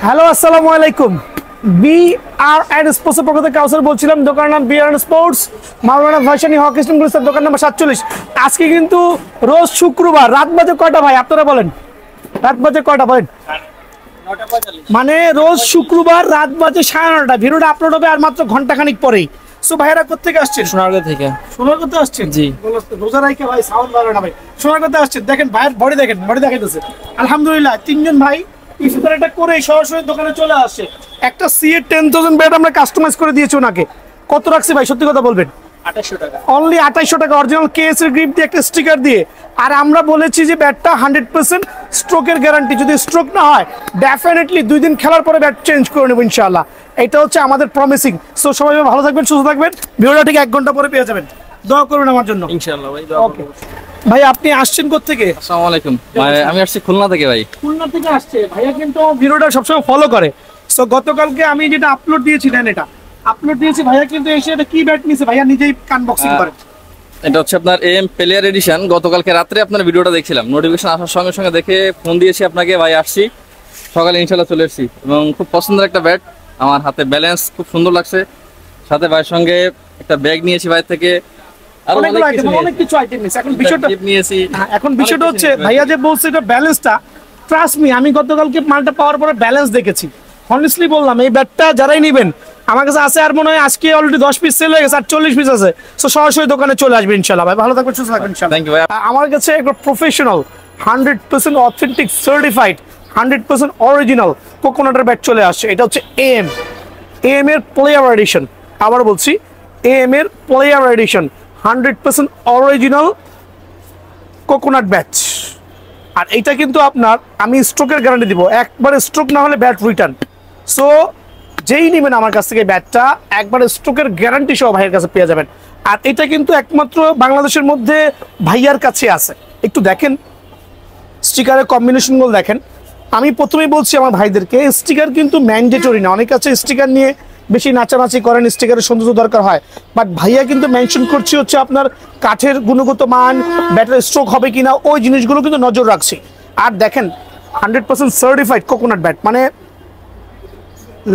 Hello আসসালামু আলাইকুম। B R and sports পক্ষ থেকে কাউসার বলছিলাম। দোকানের নাম B R and Sports, Maulana Bhasani hockey stadium, দোকান নাম্বার 47। আজকে কিন্তু রোজ শুক্রবার, রাত বাজে কয়টা ভাই আপনারা বলেন? রাত বাজে কয়টা বলেন? মানে রোজ শুক্রবার রাত বাজে 9:30। ভিডিওটা আপলোড হবে আর মাত্র ঘন্টাখানিক পরেই। সো ভাইরা কোথেকে আসছেন? সোনারগাঁ থেকে। সোনারগাঁতে আসছেন? জি। রোজা রাইকে ভাই সাউন্ড ভালো না ভাই। সোনারগাঁতে আসছেন, দেখেন ভাইয়ের বডি দেখেন, বডি দেখাইতেছে। আলহামদুলিল্লাহ তিনজন ভাই ইফতার এটা করে সরাসরি দোকানে চলে আসছে। একটা সিএ 10,000 ব্যাট আমরা কাস্টমাইজ করে দিয়েছি ওনাকে। কত রাখছি ভাই সত্যি কথা বলবেন? 2800 টাকা। অনলি 2800 টাকা, অরিজিনাল কেএস এর গ্রিপ দিয়ে একটা স্টিকার দিয়ে। আর আমরা বলেছি যে ব্যাটটা 100% স্ট্রোকের গ্যারান্টি, যদি স্ট্রোক না হয় ডেফিনেটলি 2 দিন খেলার পরে ব্যাট চেঞ্জ করে নেব ইনশাআল্লাহ। এটা হচ্ছে আমাদের প্রমিসিং। সো সবাই ভালো থাকবেন, সুস্থ থাকবেন। ভিডিওটা ঠিক 1 ঘন্টা পরে পেয়ে যাবেন। দোয়া করবেন আমার জন্য ইনশাআল্লাহ ভাই, দোয়া ওকে ভাই। আপনি আসছেন কোত্থেকে? আসসালামু আলাইকুম ভাই, আমি আসছি খুলনা থেকে ভাই। খুলনা থেকে আসছে ভাইয়া, কিন্তু ভিডিওটা সবসময় ফলো করে। সো গতকালকে আমি যেটা আপলোড দিয়েছি, দেন এটা আপলোড দিয়েছি, ভাইয়া কিন্তু এসে এটা কি ব্যাট নিছে ভাইয়া নিজেই আনবক্সিং করে। এটা হচ্ছে আপনার এম প্লেয়ার এডিশন। গতকালকে রাত্রে আপনার ভিডিওটা দেখছিলাম, নোটিফিকেশন আসার সঙ্গে সঙ্গে দেখে ফোন দিয়েছি আপনাকে ভাই। আসছি সকালে ইনশাআল্লাহ চলে এসেছি এবং খুব পছন্দের একটা ব্যাট। আমার হাতে ব্যালেন্স খুব সুন্দর লাগছে। সাথে ভাইয়ের সঙ্গে একটা ব্যাগ নিয়েছি ভাই থেকে, আর অনেক কিছু আইটেম নিছে। এখন বিষয়টা নিয়েছি, এখন বিষয়টা হচ্ছে ভাইয়া যে বলছে এটা ব্যালেন্সটা, ট্রাস্ট মি, আমি গতকালকে মালটা পাওয়ার পরে ব্যালেন্স দেখেছি। অনেস্টলি বললাম, এই ব্যাটটা যারাই নেবেন আমার কাছে আছে, আর মনে হয় আজকে অলরেডি 10 পিস সেল হয়ে গেছে, আর 40 পিস আছে। সো সরাসরি দোকানে চলে আসবে ইনশাআল্লাহ। ভাই ভালো থাকবেন, সুস্থ থাকবেন ইনশাআল্লাহ। থ্যাংক ইউ ভাই। আমার কাছে একটা প্রফেশনাল 100% অথেন্টিক সার্টিফাইড 100% অরিজিনাল কোকোনাটের ব্যাট চলে আসছে। এটা হচ্ছে এম এর প্লেয়ার এডিশন। আবার বলছি, এম এর player edition 100% original coconut bat. আর এটা কিন্তু আপনার আমি স্ট্রোকের গ্যারান্টি দিব, একবারে স্ট্রোক না হলে ব্যাট রিটার্ন। সো যেই নেবেন আমার কাছ থেকে ব্যাটটা, একবারে স্ট্রোকের গ্যারান্টি সহ ভাইয়ের কাছে পেয়ে যাবেন। আর এটা কিন্তু একমাত্র বাংলাদেশের মধ্যে ভাইয়ার কাছে আছে। একটু দেখেন স্টিকারের কম্বিনেশনগুলো দেখেন। আমি প্রথমেই বলছি আমার ভাইদেরকে, স্টিকার কিন্তু ম্যান্ডেটরি না। অনেক কাছে স্টিকার নিয়ে বেশি নাচানাচি করেন, স্টিকারের সৌন্দর্য দরকার হয়, বাট ভাইয়া কিন্তু মেনশন করছি হচ্ছে আপনার কাঠের গুণগত মান, ব্যাটারি স্ট্রোক হবে কিনা, ওই জিনিসগুলো কিন্তু নজর রাখছি। আর দেখেন 100% সার্টিফাইড কোকোনাট ব্যাট, মানে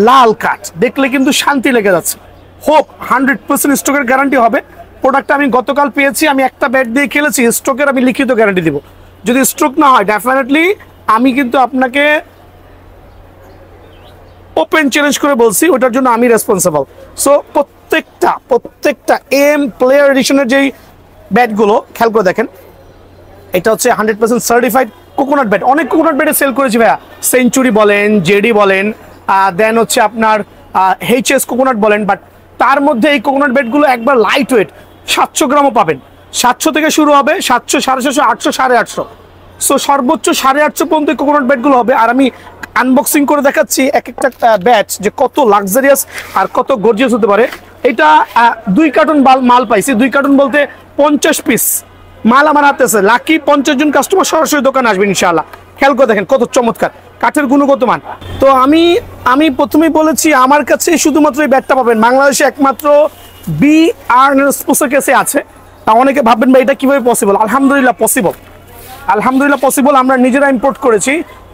লাল কাঠ দেখলে কিন্তু শান্তি লেগে যাচ্ছে। হোপ 100% স্ট্রোকের গ্যারান্টি হবে। প্রোডাক্টটা আমি গতকাল পেয়েছি, আমি একটা ব্যাট দিয়ে খেলেছি, স্ট্রোকের আমি লিখিত গ্যারান্টি দিব। যদি স্ট্রোক না হয় ডেফিনেটলি আমি কিন্তু আপনাকে ওপেন চ্যালেঞ্জ করে বলছি, ওটার জন্য আমি রেসপন্সিবল। সো প্রত্যেকটা এম প্লেয়ার এডিশনের যেই ব্যাটগুলো খেয়াল করে দেখেন, এটা হচ্ছে 100% সার্টিফাইড কোকোনাট ব্যাট। অনেক কোকোনাট ব্যাটে সেল করেছি ভাইয়া, সেঞ্চুরি বলেন, জেডি বলেন, দেন হচ্ছে আপনার এইচএস কোকোনাট বলেন, বাট তার মধ্যে এই কোকোনাট ব্যাটগুলো একবার লাইট ওয়েট, 700 গ্রামও পাবেন। 700 থেকে শুরু হবে, 700, 750, 800, 850। সো সর্বোচ্চ 850 পর্যন্ত কোকোনাট ব্যাটগুলো হবে। আর আমি আনবক্সিং করে দেখাচ্ছি এক একটা ব্যাট যে কত লাক্সারিয়াস আর কত গর্জিয়াস হতে পারে। এটা 2 কার্টন মাল পাইছি। 2 কার্টন বলতে 50 পিস মাল আমার হাতে আছে। লাকি 50 জন কাস্টমার সরাসরি দোকানে আসবেন ইনশাআল্লাহ। খেয়াল করে দেখেন কত চমৎকার কাঠের গুণগত মান। তো আমি প্রথমেই বলেছি আমার কাছে শুধুমাত্র এই ব্যাটটা পাবেন, বাংলাদেশে একমাত্র বি আর স্পোর্টসের কাছে আছে। অনেকে ভাববেন ভাই এটা কিভাবে পসিবল? আলহামদুলিল্লাহ পসিবল, আলহামদুলিল্লাহ পসিবল। আমরা নিজেরা ইম্পোর্ট করেছি।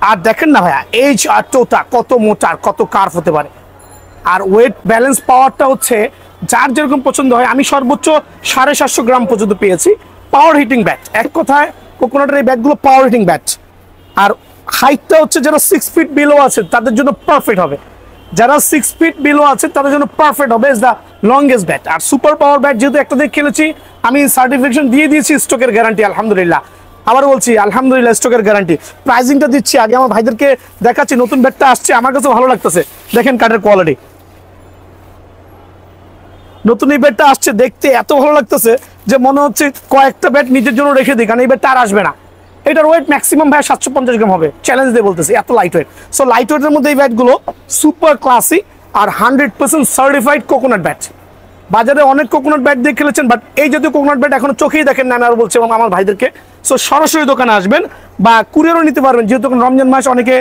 আর দেখেন না ভাইয়া, এই টোটা কত মোটা, কত কার্ভ হতে পারে। আর ওয়েট ব্যালেন্স পাওয়ারটা হচ্ছে যার যেরকম পছন্দ হয়। আমি সর্বোচ্চ 750 গ্রাম পর্যন্ত পেয়েছি। পাওয়ার হিটিং ব্যাট, এক কথায় কোকোনাটের এই ব্যাটগুলো পাওয়ার হিটিং ব্যাট। আর হাইটটা হচ্ছে যারা 6 ফিট বিলো আছে তাদের জন্য পারফেক্ট হবে। যারা 6 ফিট বিলো আছে তাদের জন্য পারফেক্ট হবে, ইজ দ্য লংগেস্ট ব্যাট। আর সুপার পাওয়ার ব্যাট যেহেতু একটা দিয়ে খেলেছি, আমি সার্টিফিকেশন দিয়ে দিয়েছি স্টকের গ্যারান্টি আলহামদুলিল্লাহ। আবার বলছি আলহামদুলিল্লাহ স্টকের গ্যারান্টি। প্রাইজিংটা দিচ্ছি আগে, আমার ভাইদেরকে দেখাচ্ছি। নতুন ব্যাটটা আসছে, আমার কাছে ভালো লাগতেছে। দেখেন কাঠের কোয়ালিটি, নতুন এই ব্যাটটা আসছে, দেখতে এত ভালো লাগতেছে যে মনে হচ্ছে কয়েকটা ব্যাট নিজের জন্য রেখে দিই, কারণ এই ব্যাটটা আর আসবে না। এটার ওয়েট ম্যাক্সিমাম ভাই 750 গ্রাম হবে, চ্যালেঞ্জ দিয়ে বলতেছি, এত লাইট ওয়েট। সো লাইট ওয়েটের মধ্যে এই ব্যাটগুলো সুপার ক্লাসি আর 100% সার্টিফাইড কোকোনাট ব্যাট। বাজারে অনেক কোকোনাট ব্যাট দিয়ে খেলেছেন, বাট এই জাতীয় কোকোনাট ব্যাট এখনো চোখেই দেখেন না। আমি আর বলছি আমার ভাইদেরকে, সো সরাসরি দোকানে আসবেন বা কুরিয়ারও নিতে পারবেন, যেহেতু রমজান মাস অনেকে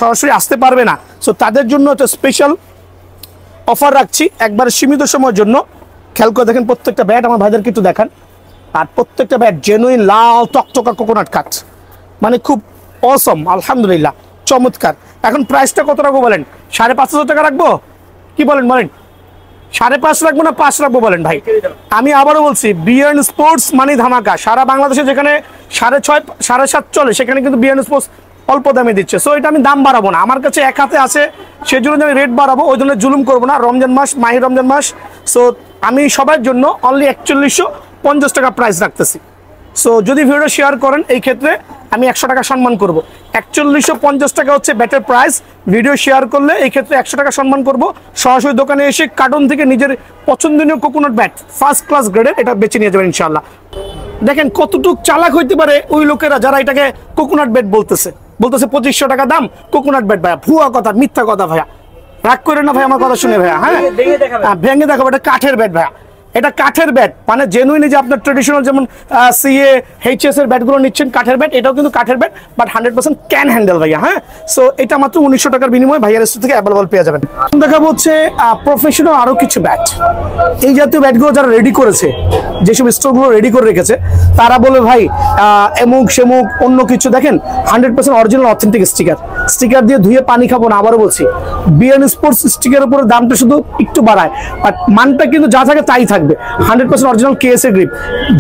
সরাসরি আসতে পারবে না। সো তাদের জন্য একটা স্পেশাল অফার রাখছি একবার সীমিত সময়ের জন্য। খেয়াল করে দেখেন প্রত্যেকটা ব্যাট, আমার ভাইদেরকে একটু দেখান। আর প্রত্যেকটা ব্যাট জেনুইন লাল টকটকা কোকোনাট কাঠ, মানে খুব অসম। আলহামদুলিল্লাহ চমৎকার। এখন প্রাইসটা কত রাখবো বলেন? 5,500 টাকা রাখবো? কি বলেন 5.5 রাখবো না 5 রাখবো বলেন ভাই? আমি আবারও বলছি, বিএন স্পোর্টস মানে ধামাকা। সারা বাংলাদেশে যেখানে 6.5 7.5 চলে, সেখানে কিন্তু বিএন স্পোর্টস অল্প দামে দিচ্ছে। সো এটা আমি দাম বাড়াবো না, আমার কাছে এক হাতে আছে, সেজন্য আমি রেট বাড়াবো, ওই জন্য জুলুম করবো না। রমজান মাস, মাহি রমজান মাস, সো আমি সবার জন্য অনলি 4150 টাকা প্রাইস রাখতেছি। সো যদি ভিডিওটা শেয়ার করেন, এই ক্ষেত্রে আমি 100 টাকা সম্মান করব। 4150 টাকা হচ্ছে ব্যাটের প্রাইস। ভিডিও শেয়ার করলে এই ক্ষেত্রে 100 টাকা সম্মান করব। সরাসরি দোকানে এসে কার্টন থেকে নিজের পছন্দনীয় কোকোনাট ব্যাট ফার্স্ট ক্লাস গ্রেডের এটা বেছে নিয়ে যাবেন ইনশাআল্লাহ। দেখেন কতটুক চালাক হইতে পারে ওই লোকেরা যারা এটাকে কোকোনাট ব্যাট বলতেছে 2500 টাকা দাম কোকোনাট ব্যাট। ভাইয়া ভুয়া কথা, মিথ্যা কথা ভাইয়া, রাগ করে না ভাই আমার কথা শুনে ভাইয়া। হ্যাঁ ভেঙে দেখাবো, এটা কাঠের ব্যাট ভাইয়া, এটা কাঠের ব্যাট, মানে জেনুইনলি যে আপনার ট্রেডিশনাল যেমন সিএ এইচএস এর ব্যাটগুলো নিচ্ছেন কাঠের ব্যাট, এটাও কিন্তু কাঠের ব্যাট, বাট 100% ক্যান হ্যান্ডেল ভাইয়া। হ্যাঁ, সো এটা মাত্র 1900 টাকার বিনিময়ে ভাইয়ার স্টোর থেকে অ্যাভেলেবল পেয়ে যাবেন। দেখাবো হচ্ছে প্রফেশনাল আরো কিছু ব্যাট। এই জাতীয় ব্যাটগুলো যারা রেডি করেছে, যেসব স্টোরগুলো রেডি করে রেখেছে, তারা বলে ভাই এমুক সেমুক অন্য কিছু, দেখেন 100% অরিজিনাল অথেন্টিক স্টিকার দিয়ে ধুয়ে পানি খাবো না। আবারও বলছি, বিএন স্পোর্টস স্টিকারের উপরে দামটা শুধু একটু বাড়ায়, বাট মানটা কিন্তু যা থাকে তাই থাকে। 100% অরিজিনাল কেএস এর গ্রিপ।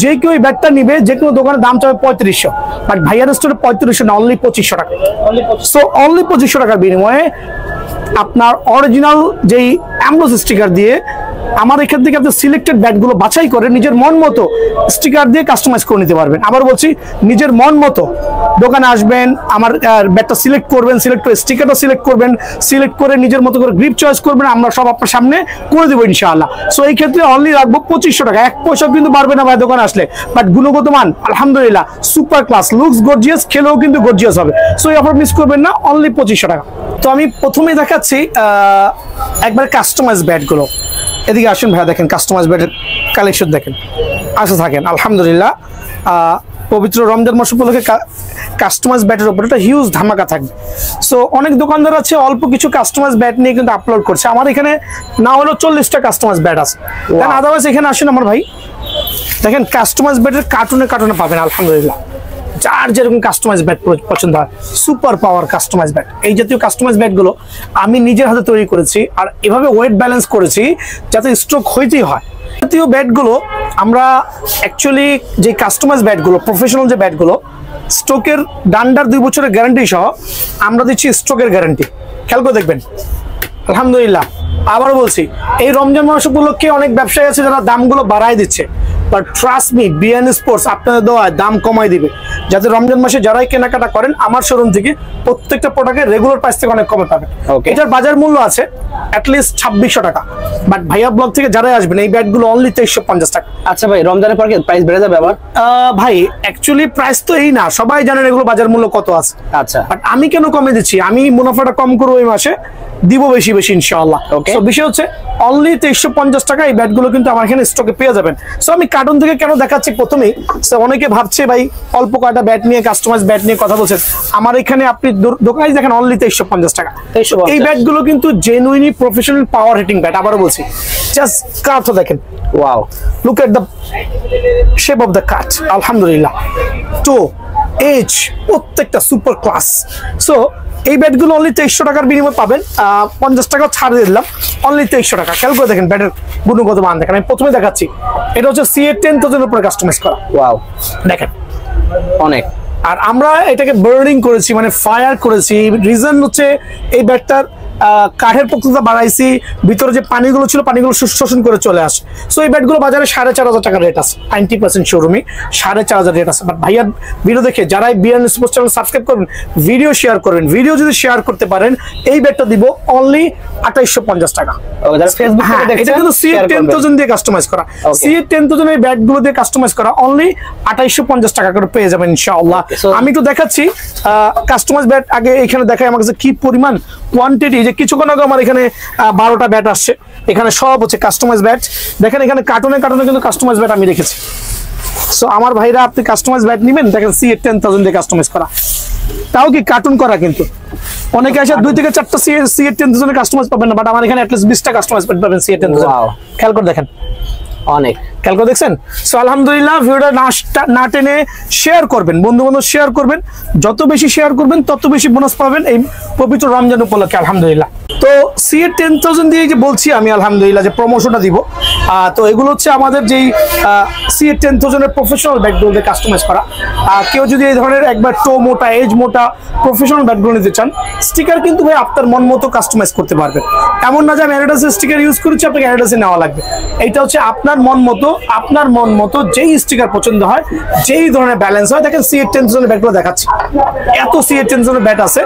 যে কেউ এই ব্যাটটা নিবে, যে কোনো দোকানে দাম চাবে 3500, বাট ভাইয়ার স্টোরে 3500 না, অনলি 2500 টাকা। সো অনলি 2500 টাকার বিনিময়ে আপনার অরিজিনাল যেই অ্যাম্বস স্টিকার দিয়ে আমার এখান থেকে আপনি সিলেক্টেড ব্যাটগুলো বাছাই করে নিজের মন মতো স্টিকার দিয়ে কাস্টমাইজ করে নিতে পারবেন। আবার বলছি, নিজের মন মতো দোকানে আসবেন, আমার ব্যাটটা সিলেক্ট করবেন, সিলেক্ট করে স্টিকারটা সিলেক্ট করবেন, সিলেক্ট করে নিজের মতো করে গ্রিপ চয়েস করবেন, আমরা সব আপনার সামনে করে দেবো ইনশাআল্লাহ। সো এই ক্ষেত্রে অনলি রাখবো 2500 টাকা। 1 পয়সা কিন্তু পারবে না ভাই দোকানে আসলে, বাট গুণগত মান আলহামদুলিল্লাহ সুপার ক্লাস, লুকস গর্জিয়াস, খেলেও কিন্তু গর্জিয়াস হবে। সো এই অফার মিস করবেন না, অনলি 2500 টাকা। তো আমি প্রথমেই দেখাচ্ছি একবার কাস্টমাইজ ব্যাটগুলো। এদিকে আসুন ভাইয়া, দেখেন কাস্টমাইজ ব্যাটের কালেকশন দেখেন, আসে থাকেন আলহামদুলিল্লাহ। পবিত্র রমজান মাস উপলক্ষে কাস্টমাইজ ব্যাটের উপর একটা হিউজ ধামাকা থাকবে। সো অনেক দোকানদার আছে অল্প কিছু কাস্টমাইজ ব্যাট নিয়ে কিন্তু আপলোড করছে, আমার এখানে না হলেও 40টা কাস্টমাইজ ব্যাট আছে। আদারওয়াইজ এখানে আসেন আমার ভাই, দেখেন কাস্টমাইজ ব্যাটের কার্টুনে কার্টুনে পাবেন আলহামদুলিল্লাহ, যার যেরকম কাস্টমাইজ ব্যাট পছন্দ হয়। সুপার পাওয়ার কাস্টমাইজ ব্যাট, এই জাতীয় কাস্টমাইজ ব্যাটগুলো আমি নিজের হাতে তৈরি করেছি, আর এভাবে ওয়েট ব্যালেন্স করেছি যাতে স্ট্রোক হইতেই হয়। জাতীয় ব্যাটগুলো আমরা অ্যাকচুয়ালি যে কাস্টমাইজ ব্যাটগুলো, প্রফেশনাল যে ব্যাটগুলো, স্ট্রোকের ডান্ডার 2 বছরের গ্যারান্টি সহ আমরা দিচ্ছি স্ট্রোকের গ্যারান্টি। খেয়াল করে দেখবেন আলহামদুলিল্লাহ। আবারও বলছি, এই রমজান মাস উপলক্ষে অনেক ব্যবসায়ী আছে যারা দামগুলো বাড়ায় দিচ্ছে, but trust me, BN Sports আপনাদের দেওয়ায় দাম কমাই দিবে, যাতে রমজান মাসে যারাই কেনাকাটা করেন আমার শোরুম থেকে প্রত্যেকটা প্রোডাক্টের রেগুলার প্রাইস থেকে অনেক কমে পাবেন। এটার বাজার মূল্য আছে অ্যাটলিস্ট 2600 টাকা, বাট ভাইয়া ব্লগ থেকে যারাই আসবেন এই ব্যাটগুলো অনলি 2350 টাকা। আচ্ছা ভাই, রমজানের পর কি প্রাইস বেড়ে যাবে আবার? ভাই অ্যাকচুয়ালি প্রাইস তো এই না, সবাই জানেন এগুলো বাজার মূল্য কত আছে। আচ্ছা, বাট আমি কেন কমে দিচ্ছি, আমি মুনাফাটা কম করবো এই মাসে, দিব বেশি বেশি ইনশাআল্লাহ। তো বিষয় হচ্ছে অনলি 2350 টাকা এই ব্যাটগুলো কিন্তু আমার এখানে স্টকে পেয়ে যাবেন। সো আমি কার্টুন থেকে কেন দেখাচ্ছি প্রথমেই, অনেকে ভাবছে ভাই অল্প কয়টা ব্যাট নিয়ে কাস্টমাইজ ব্যাট নিয়ে কথা বলছেন, আমার এখানে আপনি দোকানে দেখেন অনলি 2350 টাকা। এই ব্যাটগুলো কিন্তু জেনুইনলি প্রফেশনাল পাওয়ার হিটিং ব্যাট। আবারও বলছি, জাস্ট কাটটা দেখেন, wow, look at the shape of the cut, আলহামদুলিল্লাহ। তো এজ প্রত্যেকটা সুপার ক্লাস। সো এই ব্যাটগুলো অনলি 2300 টাকার বিনিময়ে পাবেন, 50 টাকা ছাড় দিয়ে দিলাম, অনলি 2300 টাকা। খেয়াল করে দেখেন ব্যাটের গুণগত মান দেখেন। আমি প্রথমে দেখাচ্ছি, এটা হচ্ছে সিএ 10,000 এর উপরে কাস্টমাইজ করা। ওয়াও, দেখেন অনেক। আর আমরা এটাকে বার্নিং করেছি, মানে ফায়ার করেছি। রিজন হচ্ছে এই ব্যাটটার কাঠের পোক্ততা বাড়াইছি, ভিতরে যে পানিগুলো ছিল পানিগুলো শোষণ করে চলে আসে। সো এই ব্যাটগুলো বাজারে 4500 টাকা রেট আছে, 90% শোরুমে 4500 রেট আছে। বাট ভাইয়ার ভিডিও দেখে যারাই বিএন স্পোর্টস চ্যানেল সাবস্ক্রাইব করবেন, ভিডিও শেয়ার করবেন, ভিডিও যদি শেয়ার করতে পারেন এই ব্যাটটা দিব অনলি 2850 টাকা। হ্যাঁ, এটা কিন্তু সিএ 10,000 দিয়ে কাস্টমাইজ করা, সিএ 10,000 এই ব্যাটগুলো দিয়ে কাস্টমাইজ করা, অনলি 2850 টাকা করে পেয়ে যাবেন ইনশাআল্লাহ। আমি একটু দেখাচ্ছি কাস্টমাইজ ব্যাট। আগে এখানে দেখাই আমার কাছে কি পরিমাণ কোয়ান্টিটি, যে কিছুক্ষণ আগে আমার এখানে 12টা ব্যাট আসছে, এখানে সব হচ্ছে কাস্টমাইজ ব্যাট। দেখেন এখানে কার্টুনে কার্টুনে কিন্তু কাস্টমাইজ ব্যাট আমি রেখেছি। সো আমার ভাইরা আপনি কাস্টমাইজ ব্যাট নেবেন, দেখেন সিএ 10,000 দিয়ে কাস্টমাইজ করা, তাও কি কার্টুন করা। কিন্তু অনেকে আসে 2 থেকে 4টা সিএ 10,000 কাস্টমাইজ পাবেন না, বাট আমার এখানে অ্যাটলিস্ট 20টা কাস্টমাইজ পাবেন সিএ 10,000। খেয়াল করে দেখেন, অনেক। খেয়াল করে দেখছেন। সো আলহামদুলিল্লাহ ভিডিওটা না টেনে শেয়ার করবেন, বন্ধু বান্ধব শেয়ার করবেন, যত বেশি শেয়ার করবেন তত বেশি বোনাস পাবেন এই পবিত্র রমজান উপলক্ষে আলহামদুলিল্লাহ। তো সিএ 10,000 দিয়ে যে বলছি আমি আলহামদুলিল্লাহ যে প্রমোশনটা দিব, তো এগুলো হচ্ছে আমাদের যেই সিএ 10,000 এর প্রফেশনাল ব্যাটগুলো দিয়ে কাস্টমাইজ করা। কেউ যদি এই ধরনের একবার টো মোটা এজ মোটা প্রফেশনাল ব্যাটগুলো নিতে চান, স্টিকার কিন্তু ভাই আপনার মন মতো কাস্টমাইজ করতে পারবেন। এমন না যে আমি অ্যাডিডাসের স্টিকার ইউজ করেছি আপনাকে অ্যাডিডাসে নেওয়া লাগবে, এটা হচ্ছে আপনার মন মতো যেই স্টিকার পছন্দ হয়, যেই ধরনের ব্যালেন্স হয়। দেখেন সিএ 10,000 এর ব্যাটগুলো দেখাচ্ছি, এত সিএ 10,000 এর ব্যাট আছে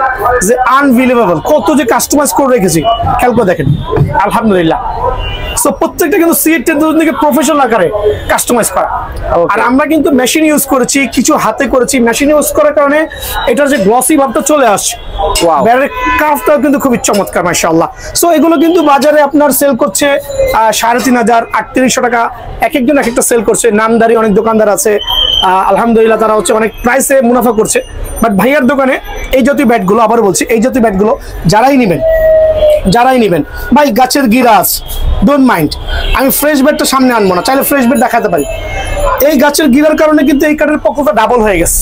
যে আনবিলিভেবল, কত যে কাস্টমাইজ করে রেখেছি খেয়াল করে দেখেন আলহামদুলিল্লাহ। সো প্রত্যেকটা কিন্তু সিএ 10,000 থেকে প্রফেশনাল আকারে কাস্টমাইজ করা। আর আমরা কিন্তু মেশিন ইউজ করেছি, কিছু হাতে করেছি। মেশিন ইউজ করার কারণে এটার যে গ্লসি ভাবটা চলে আসছে, ব্যাটের কার্ভটাও কিন্তু খুবই চমৎকার মাশাআল্লাহ। সো এগুলো কিন্তু বাজারে আপনার সেল করছে 3,500 3800 টাকা, এক একজন এক একটা সেল করছে। নামদারি অনেক দোকানদার আছে আলহামদুলিল্লাহ, তারা হচ্ছে অনেক প্রাইসে মুনাফা করছে। বাট ভাইয়ার দোকানে এই জাতীয় ব্যাটগুলো, আবার বলছি এই জাতীয় ব্যাটগুলো যারাই নেবেন ভাই, গাছের গিরাস ডোন্ট মাইন্ড, আমি ফ্রেশ বেডটা সামনে আনবো না, চাইলে ফ্রেশ বেড দেখাতে পারি। এই গাছের গিরার কারণে কিন্তু এই কাঠের পক্ষটা ডাবল হয়ে গেছে।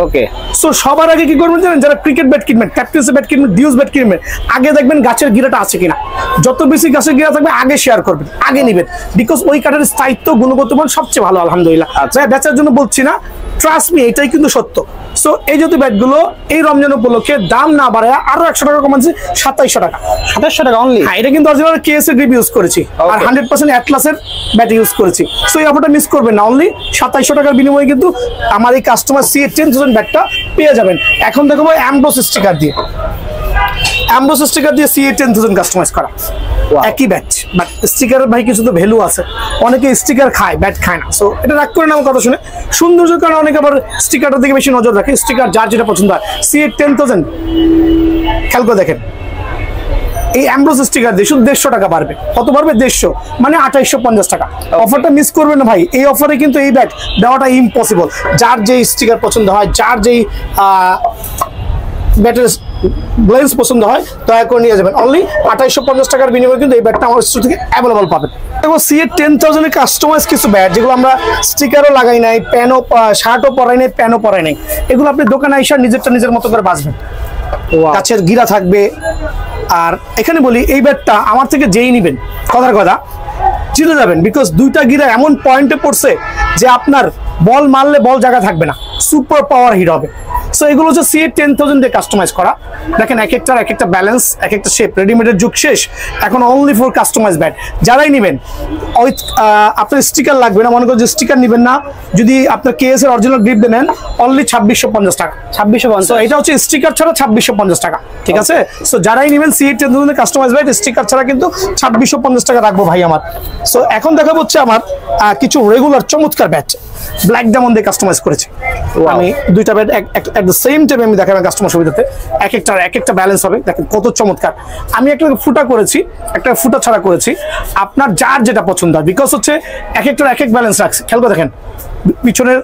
ওকে, সো সবার আগে কি করবেন জানেন, যারা ক্রিকেট ব্যাট কিনবেন, ক্যাপটিভস ব্যাট কিনবেন, ডিউস ব্যাট কিনবেন, আগে দেখবেন গাছের গিরাটা আছে কিনা। যত বেশি গাছের গিরা থাকবে আগে শেয়ার করবেন, আগে নেবেন, বিকজ ওই কাঠের স্থায়িত্ব গুণগত মান সবচেয়ে ভালো আলহামদুলিল্লাহ। বেচার জন্য বলছি না, ট্রাস্ট মি, এটাই কিন্তু সত্য। সো এই যদি ব্যাটগুলো এই রমজান উপলক্ষে দাম না বাড়ায় আরো 100 টাকা কমাচ্ছি, 2700 টাকা। 2700 টাকা অনলি? হ্যাঁ, এটা কিন্তু অরিজিনাল কেএস এর গ্রিপ ইউজ করেছি আর 100% অ্যাটলাসের ব্যাট ইউজ করেছি। সো এই অফারটা মিস করবেন না, অনলি 2700 টাকার বিনিময়ে কিন্তু আমার এই কাস্টমার সিএ 10,000 ব্যাটটা পেয়ে যাবেন। এখন দেখো অ্যাম্বোস স্টিকার দিয়ে সিএ 10,000 কাস্টমাইজ করা, একই ব্যাট, বাট স্টিকারের ভাই কিছু তো ভ্যালু আছে। অনেকে স্টিকার খায়, ব্যাট খায় না। সো এটা রাগ করে না আমার কথা শুনে, সৌন্দর্যের কারণে অনেকে আবার স্টিকারটার দিকে বেশি নজর রাখে। স্টিকার যার যেটা পছন্দ হয়। সিএ 10,000 খেয়াল করে দেখেন, এই অ্যাম্ব্রোস স্টিকার দিয়ে শুধু 150 টাকা বাড়বে। কত বাড়বে? 150, মানে 2850 টাকা। অফারটা মিস করবেন না ভাই, এই অফারে কিন্তু এই ব্যাট দেওয়াটা ইম্পসিবল। যার যেই স্টিকার পছন্দ হয়, যার যেই ব্যাটের গ্লেন্স পছন্দ হয়, দয়া করে নিয়ে যাবেন। অনলি 2850 টাকার বিনিময়ে কিন্তু এই ব্যাটটা আমার স্টোর থেকে অ্যাভেলেবল পাবেন। দেখো সিএ 10,000 এর কাস্টমাইজ কিছু ব্যাট, যেগুলো আমরা স্টিকারও লাগাই নাই, প্যানও শার্টও পরাই নাই, প্যানও পরাই নাই, এগুলো আপনি দোকানে এসে নিজের মতো করে বাঁচবেন। গাছের গিরা থাকবে। আর এখানে বলি, এই ব্যাটটা আমার থেকে যেই নিবেন কথার কথা জিতে যাবেন, বিকজ দুইটা গিরা এমন পয়েন্টে পড়ছে যে আপনার বল মারলে বল জায়গা থাকবে না, সুপার পাওয়ার হিট হবে। সো এগুলো হচ্ছে সিএ 10,000 দিয়ে কাস্টমাইজ করা। দেখেন এক একটা ব্যালেন্স, এক একটা শেপ। রেডিমেডের যুগ শেষ, এখন অনলি ফর কাস্টমাইজ ব্যাট। যারাই নেবেন ওই আপনার স্টিকার লাগবে না, মনে করেন যে স্টিকার নেবেন না, যদি আপনার কেএস এর অরিজিনাল গ্রিপ দেন অনলি 2650 টাকা। 2650, এটা হচ্ছে স্টিকার ছাড়া 2650 টাকা, ঠিক আছে? সো যারাই নেবেন সিএ 10,000 কাস্টমাইজ ব্যাট, স্টিকার ছাড়া কিন্তু 2650 টাকা রাখবো ভাই আমার। সো এখন দেখা হচ্ছে আমার কিছু রেগুলার চমৎকার ব্যাট ব্ল্যাক ডায়মন্ড দিয়ে কাস্টমাইজ করেছি আমি। দুইটা bat at the same time আমি দেখাবো কাস্টমার সুবিধাতে, এক একটা ব্যালেন্স হবে। দেখেন কত চমৎকার। আমি একটা ফুটা করেছি, একটা ফুটা ছাড়া করেছি, আপনার যার যেটা পছন্দ হয়, বিকজ হচ্ছে এক এক ব্যালেন্স রাখছি। খেয়াল করে দেখেন পিছনের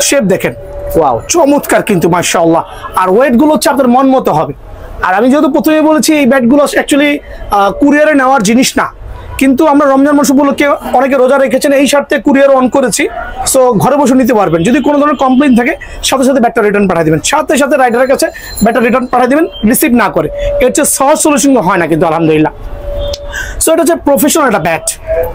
শেপ, দেখেন ওয়াও চমৎকার কিন্তু মাশাআল্লাহ। আর ওয়েট গুলো হচ্ছে আপনার মন মতো হবে। আর আমি যেহেতু প্রথমে বলেছি এই ব্যাটগুলো অ্যাকচুয়ালি কুরিয়ারে নেওয়ার জিনিস না, কিন্তু আমরা রমজান মাস উপলক্ষে অনেকে রোজা রেখেছেন, এই স্বার্থে কুরিয়ার অন করেছি। সো ঘরে বসে নিতে পারবেন। যদি কোনো ধরনের কমপ্লেইন থাকে সাথে সাথে ব্যাটটা রিটার্ন পাঠিয়ে দেবেন, সাথে রাইডারের কাছে ব্যাটটা রিটার্ন পাঠিয়ে দেবেন, রিসিভ না করে। এর হচ্ছে সহজ সলিউশন হয় না কিন্তু আলহামদুলিল্লাহ। সো এটা হচ্ছে প্রফেশনাল একটা ব্যাট,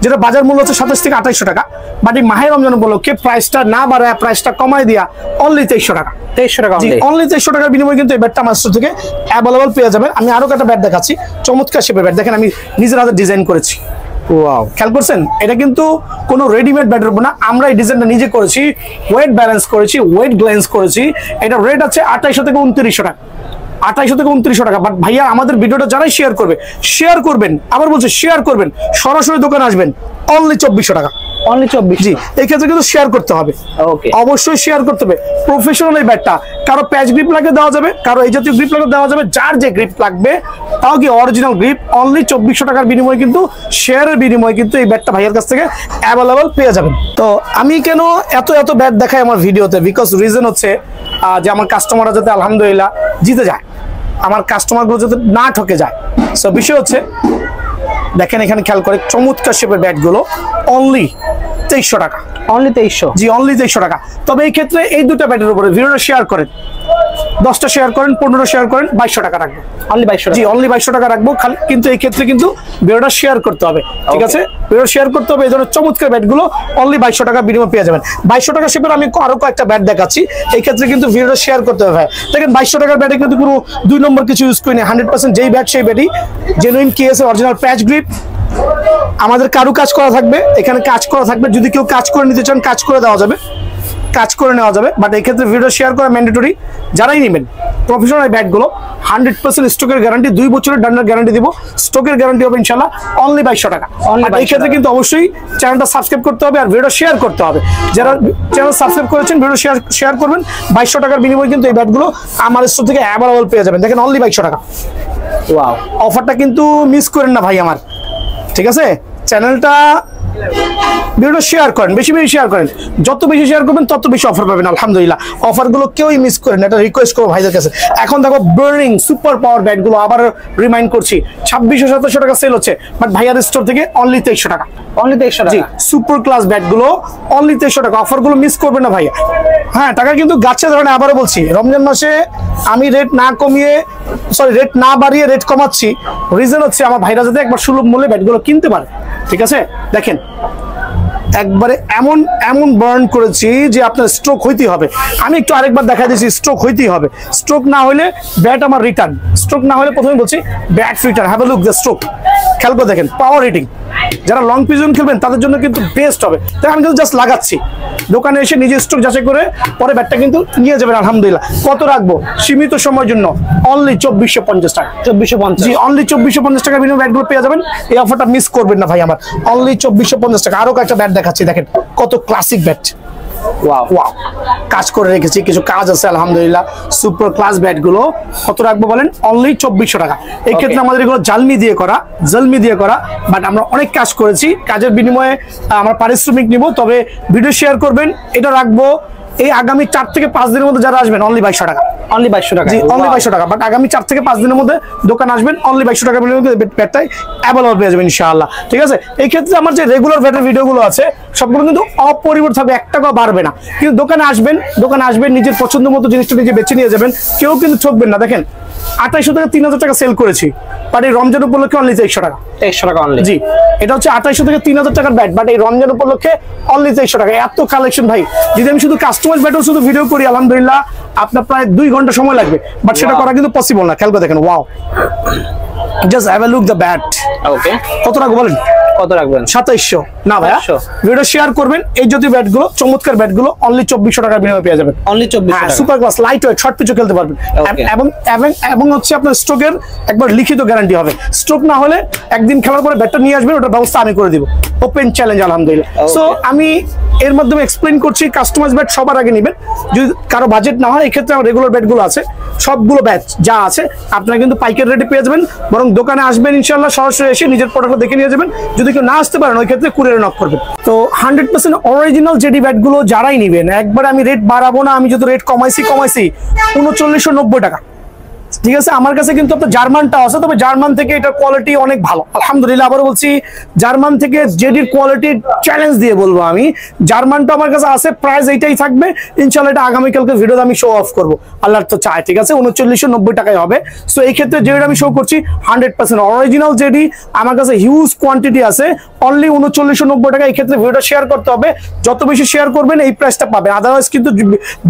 যেটা বাজার মূল্য হচ্ছে 27 থেকে 2800 টাকা। বাট এই মাহে রমজান উপলক্ষে প্রাইসটা না বাড়ায়, প্রাইসটা কমায় দিয়া অনলি 2300 টাকা। 2300 টাকা অনলি 2300 টাকার বিনিময়ে কিন্তু এই ব্যাটটা আমার স্টোর থেকে অ্যাভেলেবল পেয়ে যাবেন। আমি আরো একটা ব্যাট দেখাচ্ছি, চমৎকার শেপের ব্যাট। দেখেন আমি নিজের হাতে ডিজাইন করেছি। ওয়াও, খেয়াল করছেন? এটা কিন্তু কোনো রেডিমেড ব্যাটের উপর না, আমরা এই ডিজাইনটা নিজে করেছি, ওয়েট ব্যালেন্স করেছি, ওয়েট গ্লেন্স করেছি। এটা রেট আছে 2800 থেকে 2900 টাকা, 2800 থেকে 2900 টাকা। বাট ভাইয়া আমাদের ভিডিওটা যারাই শেয়ার করবেন, আবার বলছে শেয়ার করবেন, সরাসরি দোকানে আসবেন, অনলি 2400 টাকা। অনলি 24? জি, এই ক্ষেত্রে কিন্তু শেয়ার করতে হবে। ওকে, অবশ্যই শেয়ার করতে হবে। প্রফেশনাল এই ব্যাটটা, কারো প্যাচ গ্রিপ লাগে দেওয়া যাবে, কারো এই জাতীয় গ্রিপ লাগে দেওয়া যাবে, যার যে গ্রিপ লাগবে, তাও কি অরিজিনাল গ্রিপ, অনলি 2400 টাকার বিনিময়ে কিন্তু, শেয়ারের বিনিময়ে কিন্তু এই ব্যাটটা ভাইয়ের কাছ থেকে অ্যাভেলেবল পেয়ে যাবেন। তো আমি কেন এত ব্যাট দেখাই আমার ভিডিওতে, বিকজ রিজন হচ্ছে যে আমার কাস্টমাররা যাতে আলহামদুলিল্লাহ জিতে যায়, আমার কাস্টমারগুলো যাতে না ঠকে যায়। সো বিষয় হচ্ছে দেখেন এখানে খেয়াল করে চমৎকার শেপের ব্যাটগুলো অনলি 2300 টাকা। অনলি 2300? জি অনলি 2300 টাকা। তবে এই ক্ষেত্রে এই দুটো ব্যাটের উপরে ভিডিওটা শেয়ার করেন, 10টা শেয়ার করেন, 15টা শেয়ার করেন, 2200 টাকা রাখবো। অনলি 2200? জি অনলি 2200 টাকা রাখবো। খালি কিন্তু এই ক্ষেত্রে কিন্তু ভিডিওটা শেয়ার করতে হবে, ঠিক আছে? ভিডিও শেয়ার করতে হবে। এই ধরনের চমৎকার ব্যাটগুলো অনলি 2200 টাকা বিনিময়ে পেয়ে যাবেন। 2200 টাকা শেপের আমি আরো কয়েকটা ব্যাট দেখাচ্ছি, এই ক্ষেত্রে কিন্তু ভিডিওটা শেয়ার করতে হবে। দেখেন 2200 টাকার ব্যাটে কিন্তু কোনো 2 নম্বর কিছু ইউজ করিনি, 100% যেই ব্যাট সেই ব্যাটই, জেনুইন কেএস অরিজিনাল প্যাচ গ্রিপ, আমাদের কারু কাজ করা থাকবে, এখানে কাজ করা থাকবে। যদি কেউ কাজ করে নিতে চান কাজ করে দেওয়া যাবে, কাজ করে নেওয়া যাবে। বাট এই ক্ষেত্রে ভিডিও শেয়ার করা ম্যান্ডেটরি। যারাই নেবেন প্রফেশনাল ব্যাটগুলো 100% স্টকের গ্যারান্টি, 2 বছরের ডান্ডার গ্যারান্টি দিব, স্টকের গ্যারান্টি হবে ইনশাআল্লাহ অনলি 2200 টাকা। এই ক্ষেত্রে কিন্তু অবশ্যই চ্যানেলটা সাবস্ক্রাইব করতে হবে আর ভিডিও শেয়ার করতে হবে। যারা চ্যানেল সাবস্ক্রাইব করেছেন ভিডিও শেয়ার করবেন। 2200 টাকার বিনিময়ে কিন্তু এই ব্যাটগুলো আমার স্টোর থেকে অ্যাভেলেবল পেয়ে যাবেন। দেখেন অনলি 2200 টাকা। ওয়াও, অফারটা কিন্তু মিস করেন না ভাই আমার, ঠিক আছে? চ্যানেলটা ভিডিও শেয়ার করেন, বেশি বেশি শেয়ার করেন, যত বেশি শেয়ার করবেন তত বেশি অফার পাবেন। আলহামদুলিল্লাহ অফারগুলো কেউই মিস করেন, এটা রিকোয়েস্ট করবো ভাইদের কাছে। এখন দেখো বার্নিং সুপার পাওয়ার ব্যাটগুলো আবার রিমাইন্ড করছি, 2600-2700 টাকা সেল হচ্ছে, বাট ভাইয়ার স্টোর থেকে অনলি 2300 টাকা। অনলি 2300 টাকা? জি সুপার ক্লাস ব্যাটগুলো অনলি 2300 টাকা। অফারগুলো মিস করবেন না ভাইয়া। হ্যাঁ টাকা কিন্তু গাছে ধরেন। আবারও বলছি রমজান মাসে আমি রেট না কমিয়ে, সরি রেট না বাড়িয়ে রেট কমাচ্ছি, রিজন হচ্ছে আমার ভাইরা যাতে একবার সুলভ মূল্যে ব্যাটগুলো কিনতে পারে, ঠিক আছে? দেখেন একবারে এমন এমন বার্ন করেছি যে আপনার স্ট্রোক হইতেই হবে। আমি একটু আরেকবার দেখা দিয়েছি, স্ট্রোক হইতেই হবে। স্ট্রোক না হলে ব্যাট আমার রিটার্ন, স্ট্রোক না হলে প্রথমে বলছি bat return. Have a look the stroke, খেয়াল করে দেখেন পাওয়ার রেটিং। যারা লং পিজন খেলবেন তাদের জন্য কিন্তু বেস্ট হবে। তাই আমি কিন্তু জাস্ট লাগাচ্ছি, দোকানে এসে নিজের স্ট্রোক যাচাই করে পরে ব্যাটটা কিন্তু নিয়ে যাবেন আলহামদুলিল্লাহ। কত রাখবো? সীমিত সময়ের জন্য অনলি 2450 টাকা। 2450? জি অনলি 2450 টাকা বিনিময়ে ব্যাটগুলো পেয়ে যাবেন। এই অফারটা মিস করবেন না ভাই আমার, অনলি 2450 টাকা। আরো কয়েকটা ব্যাট দেখাচ্ছি, দেখেন কত ক্লাসিক ব্যাট। ওয়াও ওয়াও, কাজ করে রেখেছি, কিছু কাজ আছে আলহামদুলিল্লাহ। সুপার ক্লাস ব্যাটগুলো কত রাখবো বলেন? অনলি 2400 টাকা। এই ক্ষেত্রে আমাদের এগুলো জালমি দিয়ে করা, বাট আমরা অনেক কাজ করেছি। কাজের বিনিময়ে আমরা পারিশ্রমিক নিব। তবে ভিডিও শেয়ার করবেন, এটা রাখবো এই আগামী 4 থেকে 5 দিনের মধ্যে যারা আসবেন অনলি 2200 টাকা। অনলি 2200 টাকা? জি অনলি 2200 টাকা। বাট আগামী 4 থেকে 5 দিনের মধ্যে দোকান আসবেন, অনলি 2200 টাকা ব্যাটটাই অ্যাভেলেবল পেয়ে যাবেন ইনশাআল্লাহ, ঠিক আছে? এই ক্ষেত্রে আমার যে রেগুলার ব্যাটের ভিডিওগুলো আছে সবগুলো কিন্তু অপরিবর্তিত থাকবে, 1 টাকাও বাড়বে না। কিন্তু দোকানে আসবেন নিজের পছন্দ মতো জিনিসটা নিজে বেছে নিয়ে যাবেন, কেউ কিন্তু ঠকবেন না। দেখেন 2800 থেকে 3000 টাকা সেল করেছি, বাট এই রমজান উপলক্ষে অনলি 2300 টাকা। 2300 টাকা অনলি? জি এটা হচ্ছে 2800 থেকে 3000 টাকার ব্যাট, বাট এই রমজান উপলক্ষে অনলি 2300 টাকা। এত কালেকশন ভাই, যদি আমি শুধু কাস্টমাইজ ব্যাটও শুধু ভিডিও করি আলহামদুলিল্লাহ আপনার প্রায় 2 ঘন্টা সময় লাগবে, বাট সেটা করা কিন্তু পসিবল না। খেয়াল করে দেখেন, wow, just have a look the bat. Okay, কত রাখবো বলেন? কত রাখবেন? 2700 না ভাইয়া, ভিডিও শেয়ার করবেন। এই জাতীয় ব্যাটগুলো, চমৎকার ব্যাটগুলো অনলি 2400 টাকার বিনিময়ে পেয়ে যাবেন। অনলি 2400 টাকা? Super class, light weight, short পিচও খেলতে পারবেন। এবং হচ্ছে আপনার স্ট্রোকের একবার লিখিত গ্যারান্টি হবে। স্ট্রোক না হলে একদিন খেলার পরে ব্যাটটা নিয়ে আসবেন, ওটার ব্যবস্থা আমি করে দিব। ওপেন চ্যালেঞ্জ আলহামদুলিল্লাহ। সো আমি এর মাধ্যমে এক্সপ্লেইন করছি, কাস্টমাইজ ব্যাট সবার আগে নেবেন। যদি কারো বাজেট না হয়, এই ক্ষেত্রে আমার রেগুলার ব্যাটগুলো আছে, সবগুলো ব্যাট যা আছে আপনারা কিন্তু পাইকারি রেটে পেয়ে যাবেন। বরং দোকানে আসবেন ইনশাআল্লাহ, সরাসরি এসে নিজের প্রোডাক্ট দেখে নিয়ে যাবেন। যদি কেউ না আসতে পারেন ওই ক্ষেত্রে কুরিয়ারে নক করবেন। তো 100% অরিজিনাল জেডি ব্যাটগুলো যারাই নেবেন, একবার আমি রেট বাড়াবো না, আমি যত রেট কমাইছি 3990 টাকা, ঠিক আছে? আমার কাছে কিন্তু আপনার জার্মানটা আছে, তবে জার্মান থেকে এটার কোয়ালিটি অনেক ভালো আলহামদুলিল্লাহ। আবার বলছি জার্মান থেকে জেডির কোয়ালিটির চ্যালেঞ্জ দিয়ে বলবো আমি, জার্মানটা আমার কাছে আছে, প্রাইস এইটাই থাকবে ইনশাআল্লাহ। এটা আগামীকালকে ভিডিওতে আমি শো অফ করবো, আল্লাহর তো চায়, ঠিক আছে? 3990 টাকায় হবে। সো এই ক্ষেত্রে যেটা আমি শো করছি 100% অরিজিনাল জেডি, আমার কাছে হিউজ কোয়ান্টিটি আছে, অনলি 3990 টাকা। এই ক্ষেত্রে ভিডিওটা শেয়ার করতে হবে, যত বেশি শেয়ার করবেন এই প্রাইসটা পাবেন। আদারওয়াইজ কিন্তু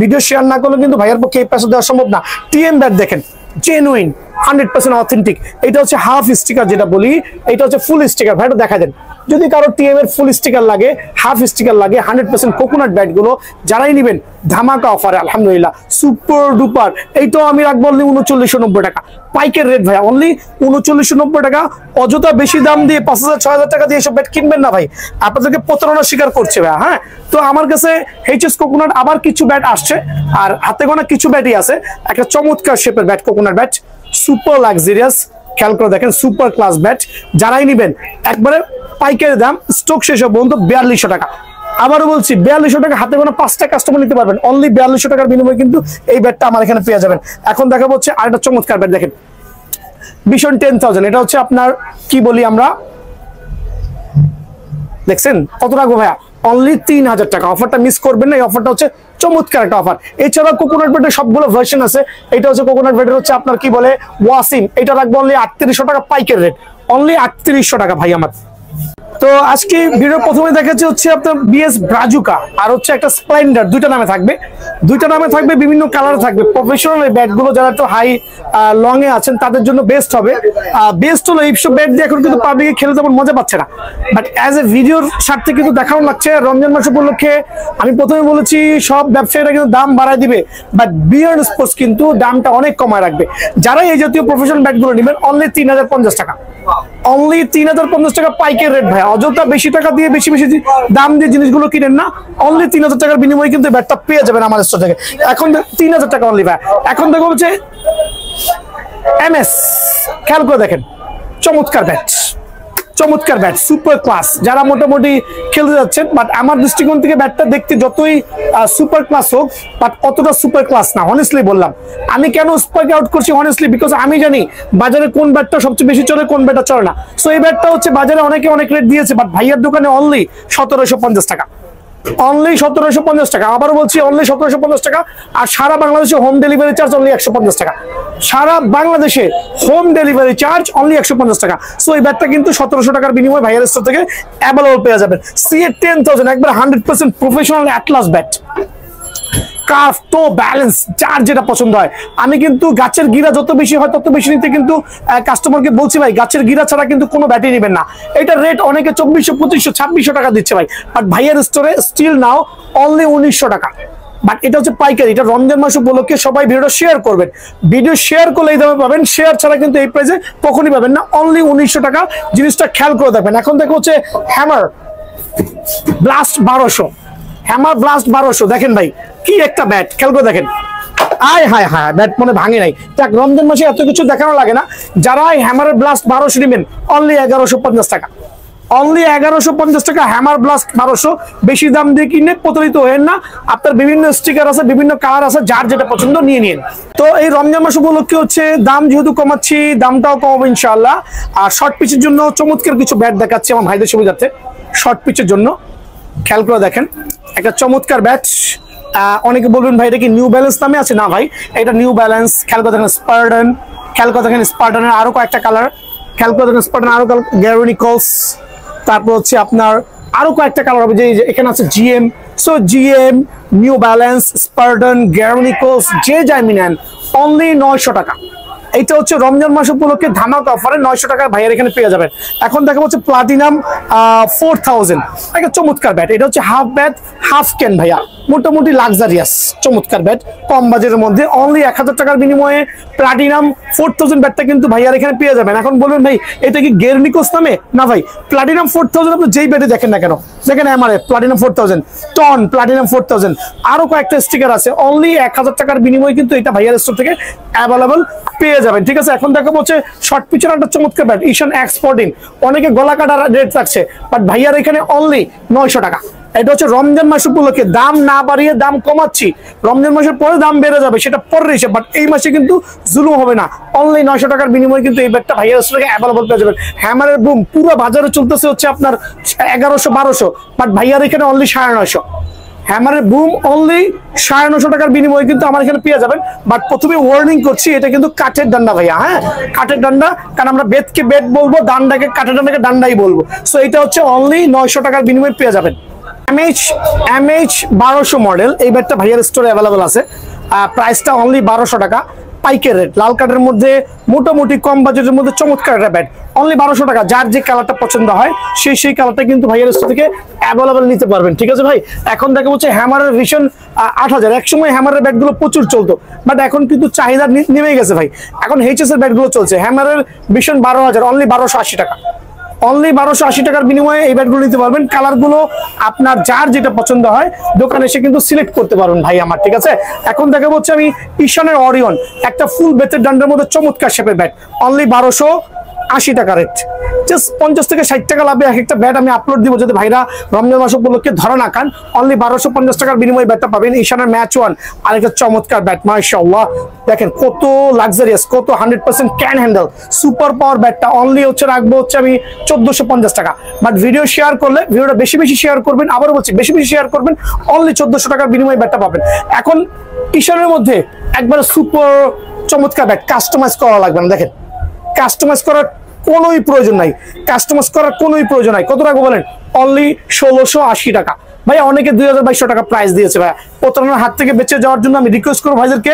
ভিডিও শেয়ার না করলে কিন্তু ভাইয়ের পক্ষে এই প্রাইসটা দেওয়া সম্ভব না। টিএম ব্যাট দেখেন, জেনুইন 100% অথেন্টিক। এটা হচ্ছে হাফ স্টিকার যেটা বলি, এটা হচ্ছে ফুল স্টিকার। ভাইটা দেখা দেন, যদি কারো টিএম এর ফুল স্টিকার লাগে, হাফ স্টিকার লাগে, 100% কোকোনাট ব্যাটগুলো যারাই নেবেন ধামাকা অফারে আলহামদুলিল্লাহ, সুপার ডুপার। এইটাও আমি রাখবো অনলি 3990 টাকা পাইকারি রেট ভাই, অনলি 3990 টাকা। অযথা বেশি দাম দিয়ে 5000-6000 টাকা দিয়ে এসব ব্যাট কিনবেন না ভাই, আপনাদেরকে প্রতারণা স্বীকার করছে ভাই। হ্যাঁ, তো আমার কাছে এইচএস কোকোনাট আবার কিছু ব্যাট আসছে, আর হাতে গোনা কিছু ব্যাটই আছে। একটা চমৎকার শেপের bat, coconut bat, super luxurious. খেয়াল করে দেখেন, সুপার ক্লাস ব্যাট যারাই নেবেন একবারে পাইকারি দাম, স্টক শেষ হবে বন্ধু 4200 টাকা। আবারও বলছি 4200 টাকা, হাতে গোনা 5টা কাস্টমার নিতে পারবেন, অনলি 4200 টাকার বিনিময়ে কিন্তু এই ব্যাটটা আমার এখানে পেয়ে যাবেন। এখন দেখাবো হচ্ছে আরেকটা চমৎকার ব্যাট, দেখেন ভিশন 10000। এটা হচ্ছে আপনার কি বলি আমরা, দেখছেন কত রাখবো ভাইয়া? অনলি 3000 টাকা। অফারটা মিস করবেন না, এই অফারটা হচ্ছে চমৎকার একটা অফার। এছাড়া কোকোনাট ব্যাটের সবগুলো ভার্সন আছে। এটা হচ্ছে কোকোনাট ব্যাটের হচ্ছে আপনার কি বলে ওয়াসিম, এটা রাখবো অনলি 3800 টাকা পাইকারি রেট, অনলি 3800 টাকা ভাই আমার। তো আজকে ভিডিও প্রথমে দেখাচ্ছি হচ্ছে আপনার বিএস ব্রাজুকা আর হচ্ছে একটা স্প্লেন্ডার, দুইটা নামে থাকবে, দুইটা নামে থাকবে, বিভিন্ন কালার থাকবে। প্রফেশনাল এই ব্যাটগুলো যারা একটু হাই লং এ আছেন তাদের জন্য বেস্ট হবে। বেস্ট হলো এইসব ব্যাট দিয়ে এখন কিন্তু পাবলিকে খেলে তেমন মজা পাচ্ছে না, বাট অ্যাজ এ ভিডিওর স্বার্থে কিন্তু দেখানো লাগছে। রমজান মাস উপলক্ষে আমি প্রথমে বলেছি সব ব্যবসায়ীরা কিন্তু দাম বাড়ায় দিবে, বাট বিয়ার্ড স্পোর্টস কিন্তু দামটা অনেক কমায় রাখবে। যারা এই জাতীয় প্রফেশনাল ব্যাটগুলো নেবেন অনলি 3050 টাকা, অনলি 3050 টাকা পাইকারি রেট ভাই। অযথা বেশি টাকা দিয়ে বেশি বেশি দাম দিয়ে জিনিসগুলো কিনেন না, অনলি 3000 টাকার বিনিময়ে কিন্তু ব্যাটটা পেয়ে যাবেন আমার স্টোর থেকে। এখন 3000 টাকা অনলি ভাই। এখন দেখো হচ্ছে এমএস, খেয়াল করে দেখেন, চমৎকার ব্যাট, চমৎকার ব্যাট, সুপার ক্লাস। যারা মোটামুটি খেলতে যাচ্ছেন, বাট আমার দৃষ্টিকোণ থেকে ব্যাটটা দেখতে যতই সুপার ক্লাস হোক, বাট অতটা সুপার ক্লাস না। অনেস্টলি বললাম, আমি কেন স্পাইক আউট করছি অনেস্টলি, বিকজ আমি জানি বাজারে কোন ব্যাটটা সবচেয়ে বেশি চলে, কোন ব্যাটটা চলে না। সো এই ব্যাটটা হচ্ছে বাজারে অনেকে অনেক রেট দিয়েছে, বাট ভাইয়ার দোকানে অনলি 1750 টাকা, অনলি 1750 টাকা। আবার বলছি অনলি 1750 টাকা। আর সারা বাংলাদেশে হোম ডেলিভারি চার্জ অনলি 150 টাকা, সারা বাংলাদেশে হোম ডেলিভারি চার্জ অনলি 150 টাকা। সো এই ব্যাটটা কিন্তু 1700 টাকার বিনিময়ে ভাইয়ার স্টোর থেকে অ্যাভেলেবল পেয়ে যাবেন। CA10000 একবার 100% প্রফেশনাল অ্যাটলাস ব্যাট, কার্ভ, টো, ব্যালেন্স, যার যেটা পছন্দ হয়। আমি কিন্তু গাছের গিরা যত বেশি হয় তত বেশি নিতে কিন্তু কাস্টমারকে বলছি ভাই, গাছের গিরা ছাড়া কিন্তু কোনো ব্যাটই নেবেন না। এটা রেট অনেকে 2400, 2500, 2600 টাকা দিচ্ছে ভাই, বাট ভাইয়ের স্টোরে স্টিল নাও অনলি 1900 টাকা। বাট এটা হচ্ছে পাইকারি। এটা রমজান মাস উপলক্ষে সবাই ভিডিওটা শেয়ার করবেন, ভিডিও শেয়ার করলে এই দামে পাবেন, শেয়ার ছাড়া কিন্তু এই প্রাইসে কখনই পাবেন না। অনলি 1900 টাকা, জিনিসটা খেয়াল করে দেখবেন। এখন দেখো হচ্ছে হ্যামার ব্লাস্ট 1200, হ্যামার ব্লাস্ট 1200, দেখেন ভাই কি একটা ব্যাট, খেয়াল করে দেখেন। আয় হায় হায়, ব্যাট মনে ভাঙে নাই। যাক, রমজান মাসে এত কিছু দেখানো লাগে না। যারা হ্যামারের ব্লাস্ট 1200 নেবেন অনলি 1150 টাকা, অনলি 1150 টাকা হ্যামার ব্লাস্ট 1200। বেশি দাম দিয়ে কিনে প্রতারিত হয়েন না। আপনার বিভিন্ন স্টিকার আছে, বিভিন্ন কালার আছে, যার যেটা পছন্দ নিয়ে নিন। তো এই রমজান মাস উপলক্ষে হচ্ছে দাম যেহেতু কমাচ্ছি, দামটাও কমাবো ইনশাআল্লাহ। আর শর্ট পিচের জন্য চমৎকার কিছু ব্যাট দেখাচ্ছি আমার ভাইদের সুবিধার্থে। শর্ট পিচের জন্য খেয়াল করে দেখেন, একটা চমৎকার ব্যাট। অনেকে বলবেন ভাই এটা কি নিউ ব্যালেন্স নামে আছে? না ভাই, এটা নিউ ব্যালেন্স। খেয়াল করে দেখেন স্পার্টন, খেয়াল করে দেখেন স্পার্টনের আরো কয়েকটা কালার, খেয়াল করে দেখেন স্পার্টন আরো গ্যারোনিকলস, তারপর হচ্ছে আপনার আরো কয়েকটা কালার হবে, যে এখানে আছে GM. So GM, new balance, Spartan, Gray Nicolls, যে যাই নেন অনলি 900 টাকা। এইটা হচ্ছে রমজান মাস উপলক্ষে ধামাকা অফারে 900 টাকার ভাইয়ের এখানে পেয়ে যাবেন। এখন দেখা হচ্ছে প্লাটিনাম 4000, একটা চমৎকার ব্যাট। এটা হচ্ছে হাফ ব্যাট, হাফ ক্যান ভাইয়া, মোটামুটি লাক্সারিয়াস চমৎকার ব্যাট, কম বাজেটের মধ্যে অনলি 1000 টাকার বিনিময়ে প্লাটিনাম 4000 ব্যাটটা কিন্তু ভাইয়ার এখানে পেয়ে যাবেন। এখন বলবেন ভাই এটা কি গেরনিকোস নামে? না ভাই, প্লাটিনাম 4000 আপনি যেই ব্যাটে দেখেন না কেন, দেখেন এমআরএফ প্লাটিনাম 4000, টন প্লাটিনাম 4000, আরো কয়েকটা স্টিকার আছে। অনলি 1000 টাকার বিনিময়ে কিন্তু এটা ভাইয়ার স্টোর থেকে অ্যাভেলেবল পেয়ে যাবেন। ঠিক আছে, এখন দেখাবো হচ্ছে শর্ট পিচের একটা চমৎকার ব্যাট, ইশান X14। অনেকে গলা কাটা রেট রাখছে, বাট ভাইয়ার এখানে অনলি 900 টাকা। এটা হচ্ছে রমজান মাস উপলক্ষে দাম না বাড়িয়ে দাম কমাচ্ছি। রমজান মাসের পরে দাম বেড়ে যাবে, সেটা পরের হিসেব, বাট এই মাসে কিন্তু জুলুম হবে না। অনলি 900 টাকার বিনিময়ে কিন্তু এই ব্যাটটা ভাইয়ার স্টোর থেকে অ্যাভেলেবল পেয়ে যাবেন। হ্যামারের বুম পুরো বাজারে চলতেছে হচ্ছে আপনার 1100-1200, বাট ভাইয়ার এখানে অনলি 950। হ্যামারের বুম অনলি 950 টাকার বিনিময়ে কিন্তু আমার এখানে পেয়ে যাবেন। বাট প্রথমে ওয়ার্নিং করছি, এটা কিন্তু কাঠের ডান্ডা ভাইয়া, হ্যাঁ কাঠের ডান্ডা, কারণ আমরা বেতকে বেত বলবো, ডান্ডাকে কাঠের ডান্ডাকে ডান্ডাই বলবো। সো এটা হচ্ছে অনলি 900 টাকার বিনিময়ে পেয়ে যাবেন। MH 1200 মডেল, এই ব্যাটটা ভাইয়ার স্টোরে অ্যাভেলেবল আছে। প্রাইসটা অনলি 1200 টাকা পাইকারি রেট। লাল কাঠের মধ্যে মোটামুটি কম বাজেটের মধ্যে চমৎকার একটা ব্যাট, অনলি 1200 টাকা। যার যে কালারটা পছন্দ হয় সেই কালারটা কিন্তু ভাইয়ার স্টোর থেকে অ্যাভেলেবল নিতে পারবেন। ঠিক আছে ভাই, এখন দেখা হচ্ছে হ্যামারের ভিশন 8000। একসময় হ্যামারের ব্যাটগুলো প্রচুর চলতো, বাট এখন কিন্তু চাহিদা নেমে গেছে ভাই। এখন HS এর ব্যাটগুলো চলছে। হ্যামারের ভিশন 12000, অনলি 1280 টাকা, অনলি 1280 টাকার বিনিময়ে এই ব্যাটগুলো নিতে পারবেন। কালারগুলো আপনার যার যেটা পছন্দ হয় দোকানে এসে কিন্তু সিলেক্ট করতে পারবেন ভাই আমার। ঠিক আছে, এখন দেখাবো হচ্ছে আমি ঈশানের অরিয়ন, একটা ফুল বেতের ডান্ডার মধ্যে চমৎকার শেপের ব্যাট, অনলি 1280 টাকা রেট। জাস্ট 50 থেকে 60 টাকা লাভে এক একটা ব্যাট আমি আপলোড দিব, যদি ভাইরা রমজান মাস উপলক্ষে ধরা না খান। অনলি 1250 টাকার বিনিময়ে ব্যাটটা পাবেন। ঈশানের ম্যাচ ওয়ান, আরেকটা চমৎকার ব্যাট মাশাআল্লাহ, দেখেন কত লাক্সারিয়াস, কত 100% ক্যান হ্যান্ডেল সুপার পাওয়ার ব্যাটটা অনলি হচ্ছে রাখবো হচ্ছে আমি 1450 টাকা। বাট ভিডিও শেয়ার করলে, ভিডিওটা বেশি বেশি শেয়ার করবেন, আবারও বলছি বেশি বেশি শেয়ার করবেন, অনলি 1400 টাকার বিনিময়ে ব্যাটটা পাবেন। এখন ঈশানের মধ্যে একবারে সুপার চমৎকার ব্যাট, কাস্টমাইজ করা লাগবে না। দেখেন কাস্টমাইজ করার কোনোই প্রয়োজন নাই, কাস্টমাইজ করার কোনোই প্রয়োজন নাই। কত টাকা বলেন? অনলি 1680 টাকা। ভাইয়া অনেকে 2200 টাকা প্রাইস দিয়েছে, ভাইয়া প্রতারণার হাত থেকে বেঁচে যাওয়ার জন্য আমি রিকোয়েস্ট করবো ভাইদেরকে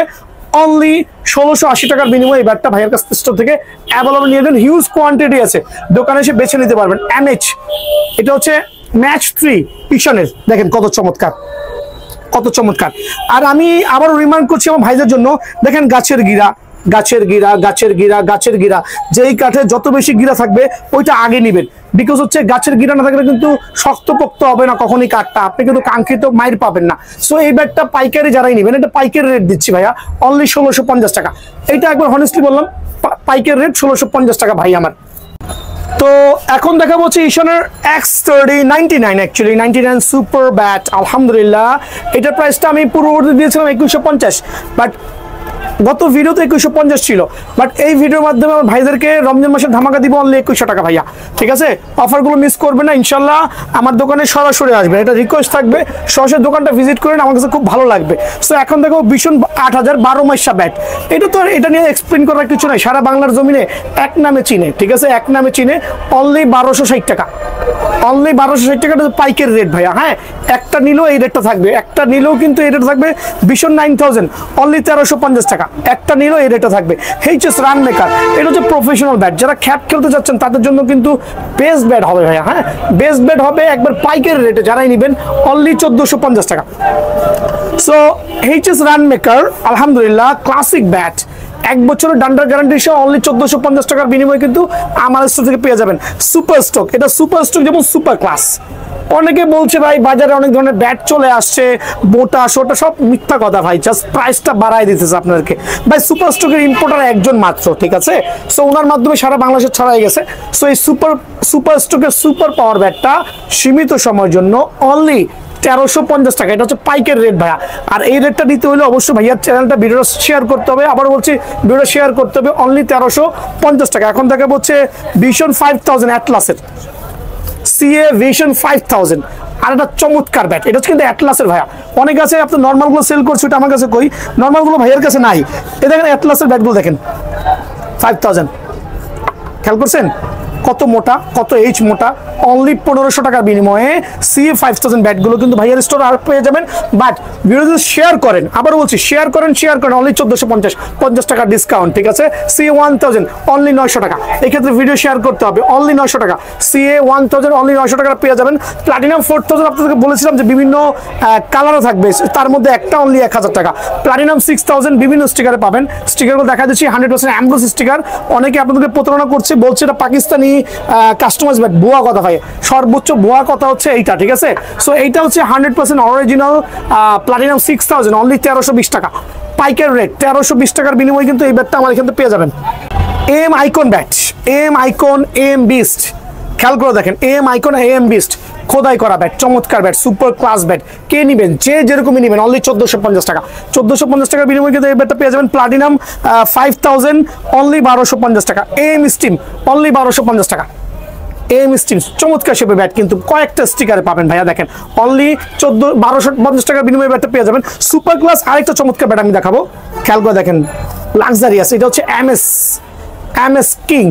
অনলি 1680 টাকার বিনিময়ে এই ব্যাটটা ভাইয়ের কাছ স্টোর থেকে অ্যাভেলেবল নিয়ে নেন। হিউজ কোয়ান্টিটি আছে, দোকানে এসে বেছে নিতে পারবেন। MH, এটা হচ্ছে ম্যাচ 3 ঈশানের, দেখেন কত চমৎকার, কত চমৎকার। আর আমি আবারও রিমাইন্ড করছি আমার ভাইদের জন্য, দেখেন গাছের গিরা, গাছের গিরা, গাছের গিরা, গাছের গিরা, যেই কাঠে যত বেশি গিরা থাকবে ওইটা আগে নিবেন। বিকজ হচ্ছে গাছের গিরা না থাকলে কিন্তু শক্তপোক্ত হবে না কখনই কাঠটা, আপনি কিন্তু কাঙ্ক্ষিত মাইর পাবেন না। সো এই ব্যাগটা পাইকারি যারাই নেবেন, এটা পাইকারি রেট দিচ্ছি ভাইয়া অনলি 1650 টাকা। এটা একবার হনেস্টলি বললাম, পাইকারি রেট 1650 টাকা ভাই আমার। তো এখন দেখাবো হচ্ছে ঈশানের X30 99, অ্যাকচুয়ালি 99 সুপার ব্যাট। আলহামদুলিল্লাহ এটার প্রাইসটা আমি পূর্ববর্তী দিয়েছিলাম 2150, বাট গত ভিডিওতে 2150 ছিল, বাট এই ভিডিওর মাধ্যমে আমার ভাইদেরকে রমজান মাসের ধামাকা দিব অনলি 2100 টাকা ভাইয়া। ঠিক আছে, অফারগুলো মিস করবেন না, ইনশাল্লাহ আমার দোকানে সরাসরি আসবেন, এটা রিকোয়েস্ট থাকবে। সরাসরি দোকানটা ভিজিট করেন, আমার কাছে খুব ভালো লাগবে। সো এখন দেখো ভীষণ 8000 12 মাসা ব্যাট, এটা তো এটা নিয়ে এক্সপ্লেন করার কিছু নাই, সারা বাংলার জমিনে এক নামে চিনে। ঠিক আছে, এক নামে চিনে, অনলি 1260 টাকা, অনলি 1260 টাকাটা পাইকারি রেট ভাইয়া। হ্যাঁ, একটা নিলেও এই রেটটা থাকবে, একটা নিলেও কিন্তু এই রেট থাকবে। ভীষণ 9000 অনলি 1350 টাকা, একটা নিলেও এই রেটটা থাকবে। HS রান মেকার, এটা হচ্ছে প্রফেশনাল ব্যাট, যারা খ্যাপ খেলতে যাচ্ছেন তাদের জন্য কিন্তু বেস্ট ব্যাট হবে ভাইয়া। হ্যাঁ, বেস্ট ব্যাট হবে একবার পাইকারি রেটে, যারাই নেবেন অনলি 1450 টাকা। সো HS রান মেকার আলহামদুলিল্লাহ ক্লাসিক ব্যাট, 1 বছরের ডান্ডার গ্যারান্টি সহ অনলি 1450 টাকার বিনিময়ে কিন্তু আমার স্টোর থেকে পেয়ে যাবেন। সুপার স্টক, এটা সুপার স্টক যেমন সুপার ক্লাস। অনেকে বলছে ভাই বাজারে অনেক ধরনের ব্যাট চলে আসছে, মোটা সোটা, সব মিথ্যা কথা ভাই, জাস্ট প্রাইসটা বাড়াই দিতেছে আপনাদেরকে। ভাই সুপার স্টকের ইম্পোর্টার একজন মাত্র, ঠিক আছে, সো ওনার মাধ্যমে সারা বাংলাদেশে ছড়াই গেছে। সো এই সুপার স্টকের সুপার পাওয়ার ব্যাটটা সীমিত সময়ের জন্য অনলি 1350 টাকা, এটা হচ্ছে পাইকারি রেট ভাইয়া। আর এই রেটটা দিতে হলে অবশ্যই ভাইয়ার চ্যানেলটা ভিডিওটা শেয়ার করতে হবে, আবার বলছি ভিডিওটা শেয়ার করতে হবে, অনলি 1350 টাকা। এখন থেকে হচ্ছে ভিশন 5000 অ্যাটলাসের CA ভিশন 5000, আর একটা চমৎকার ব্যাট, এটা হচ্ছে কিন্তু অ্যাটলাসের ভাইয়া। অনেক আছে আপনার নর্মালগুলো সেল করছে, ওটা আমার কাছে কই, নর্মালগুলো ভাইয়ের কাছে নাই। এ দেখেন অ্যাটলাসের ব্যাটগুলো দেখেন 5000, খেয়াল করছেন কত মোটা, কত এইচ মোটা, অনলি 1500 টাকার বিনিময়ে CA 5000 ব্যাটগুলো কিন্তু ভাইয়ার স্টোর আর পেয়ে যাবেন। বাট ভিডিও যদি শেয়ার করেন, আবার বলছি শেয়ার করেন অনলি 1450 টাকা ডিসকাউন্ট। ঠিক আছে, CA 1000 অনলি 900 টাকা, এক্ষেত্রে ভিডিও শেয়ার করতে হবে, অনলি 900 টাকা। CA 1000 অনলি 900 টাকা পেয়ে যাবেন। প্লাটিনাম 4000 আপনাদেরকে বলেছিলাম যে বিভিন্ন কালারও থাকবে, তার মধ্যে একটা অনলি 1000 টাকা। প্লাটিনাম 6000 বিভিন্ন স্টিকারে পাবেন, স্টিকারগুলো দেখা দিচ্ছি 100% অ্যাম্ব্রোস স্টিকার। অনেকে আপনাদেরকে প্রতারণা করছে, বলছে এটা পাকিস্তানি কাস্টমাইজ ব্যাট, ভুয়া কথা ভাই, সর্বোচ্চ ভুয়া কথা হচ্ছে এইটা। ঠিক আছে, সো এইটা হচ্ছে 100% অরিজিনাল প্লাটিনাম 6000 অনলি 1320 টাকা, পাইকারি রেট 1320 টাকার বিনিময়ে কিন্তু এই ব্যাটটা আমার এখান থেকে পেয়ে যাবেন। AM icon bat, AM icon, AM beast, খেয়াল করে দেখেন AM আইকন, AM বিস্ট খোদাই করা ব্যাট, চমৎকার ব্যাট, সুপার ক্লাস ব্যাট। কে নেবেন, যে যেরকমই নেবেন অনলি 1450 টাকা, 1450 টাকার বিনিময়ে কিন্তু এই ব্যাটটা পেয়ে যাবেন। প্লাটিনাম 5000 অনলি 1250 টাকা। AM স্টিম অনলি 1250 টাকা। AM স্টিম চমৎকার শেপের ব্যাট, কিন্তু কয়েকটা স্টিকারে পাবেন ভাইয়া, দেখেন অনলি 1250 টাকার বিনিময়ে ব্যাটটা পেয়ে যাবেন। সুপার ক্লাস আরেকটা চমৎকার ব্যাট আমি দেখাবো, খেয়াল করে দেখেন লাক্সারিয়াস, এটা হচ্ছে MS কিং।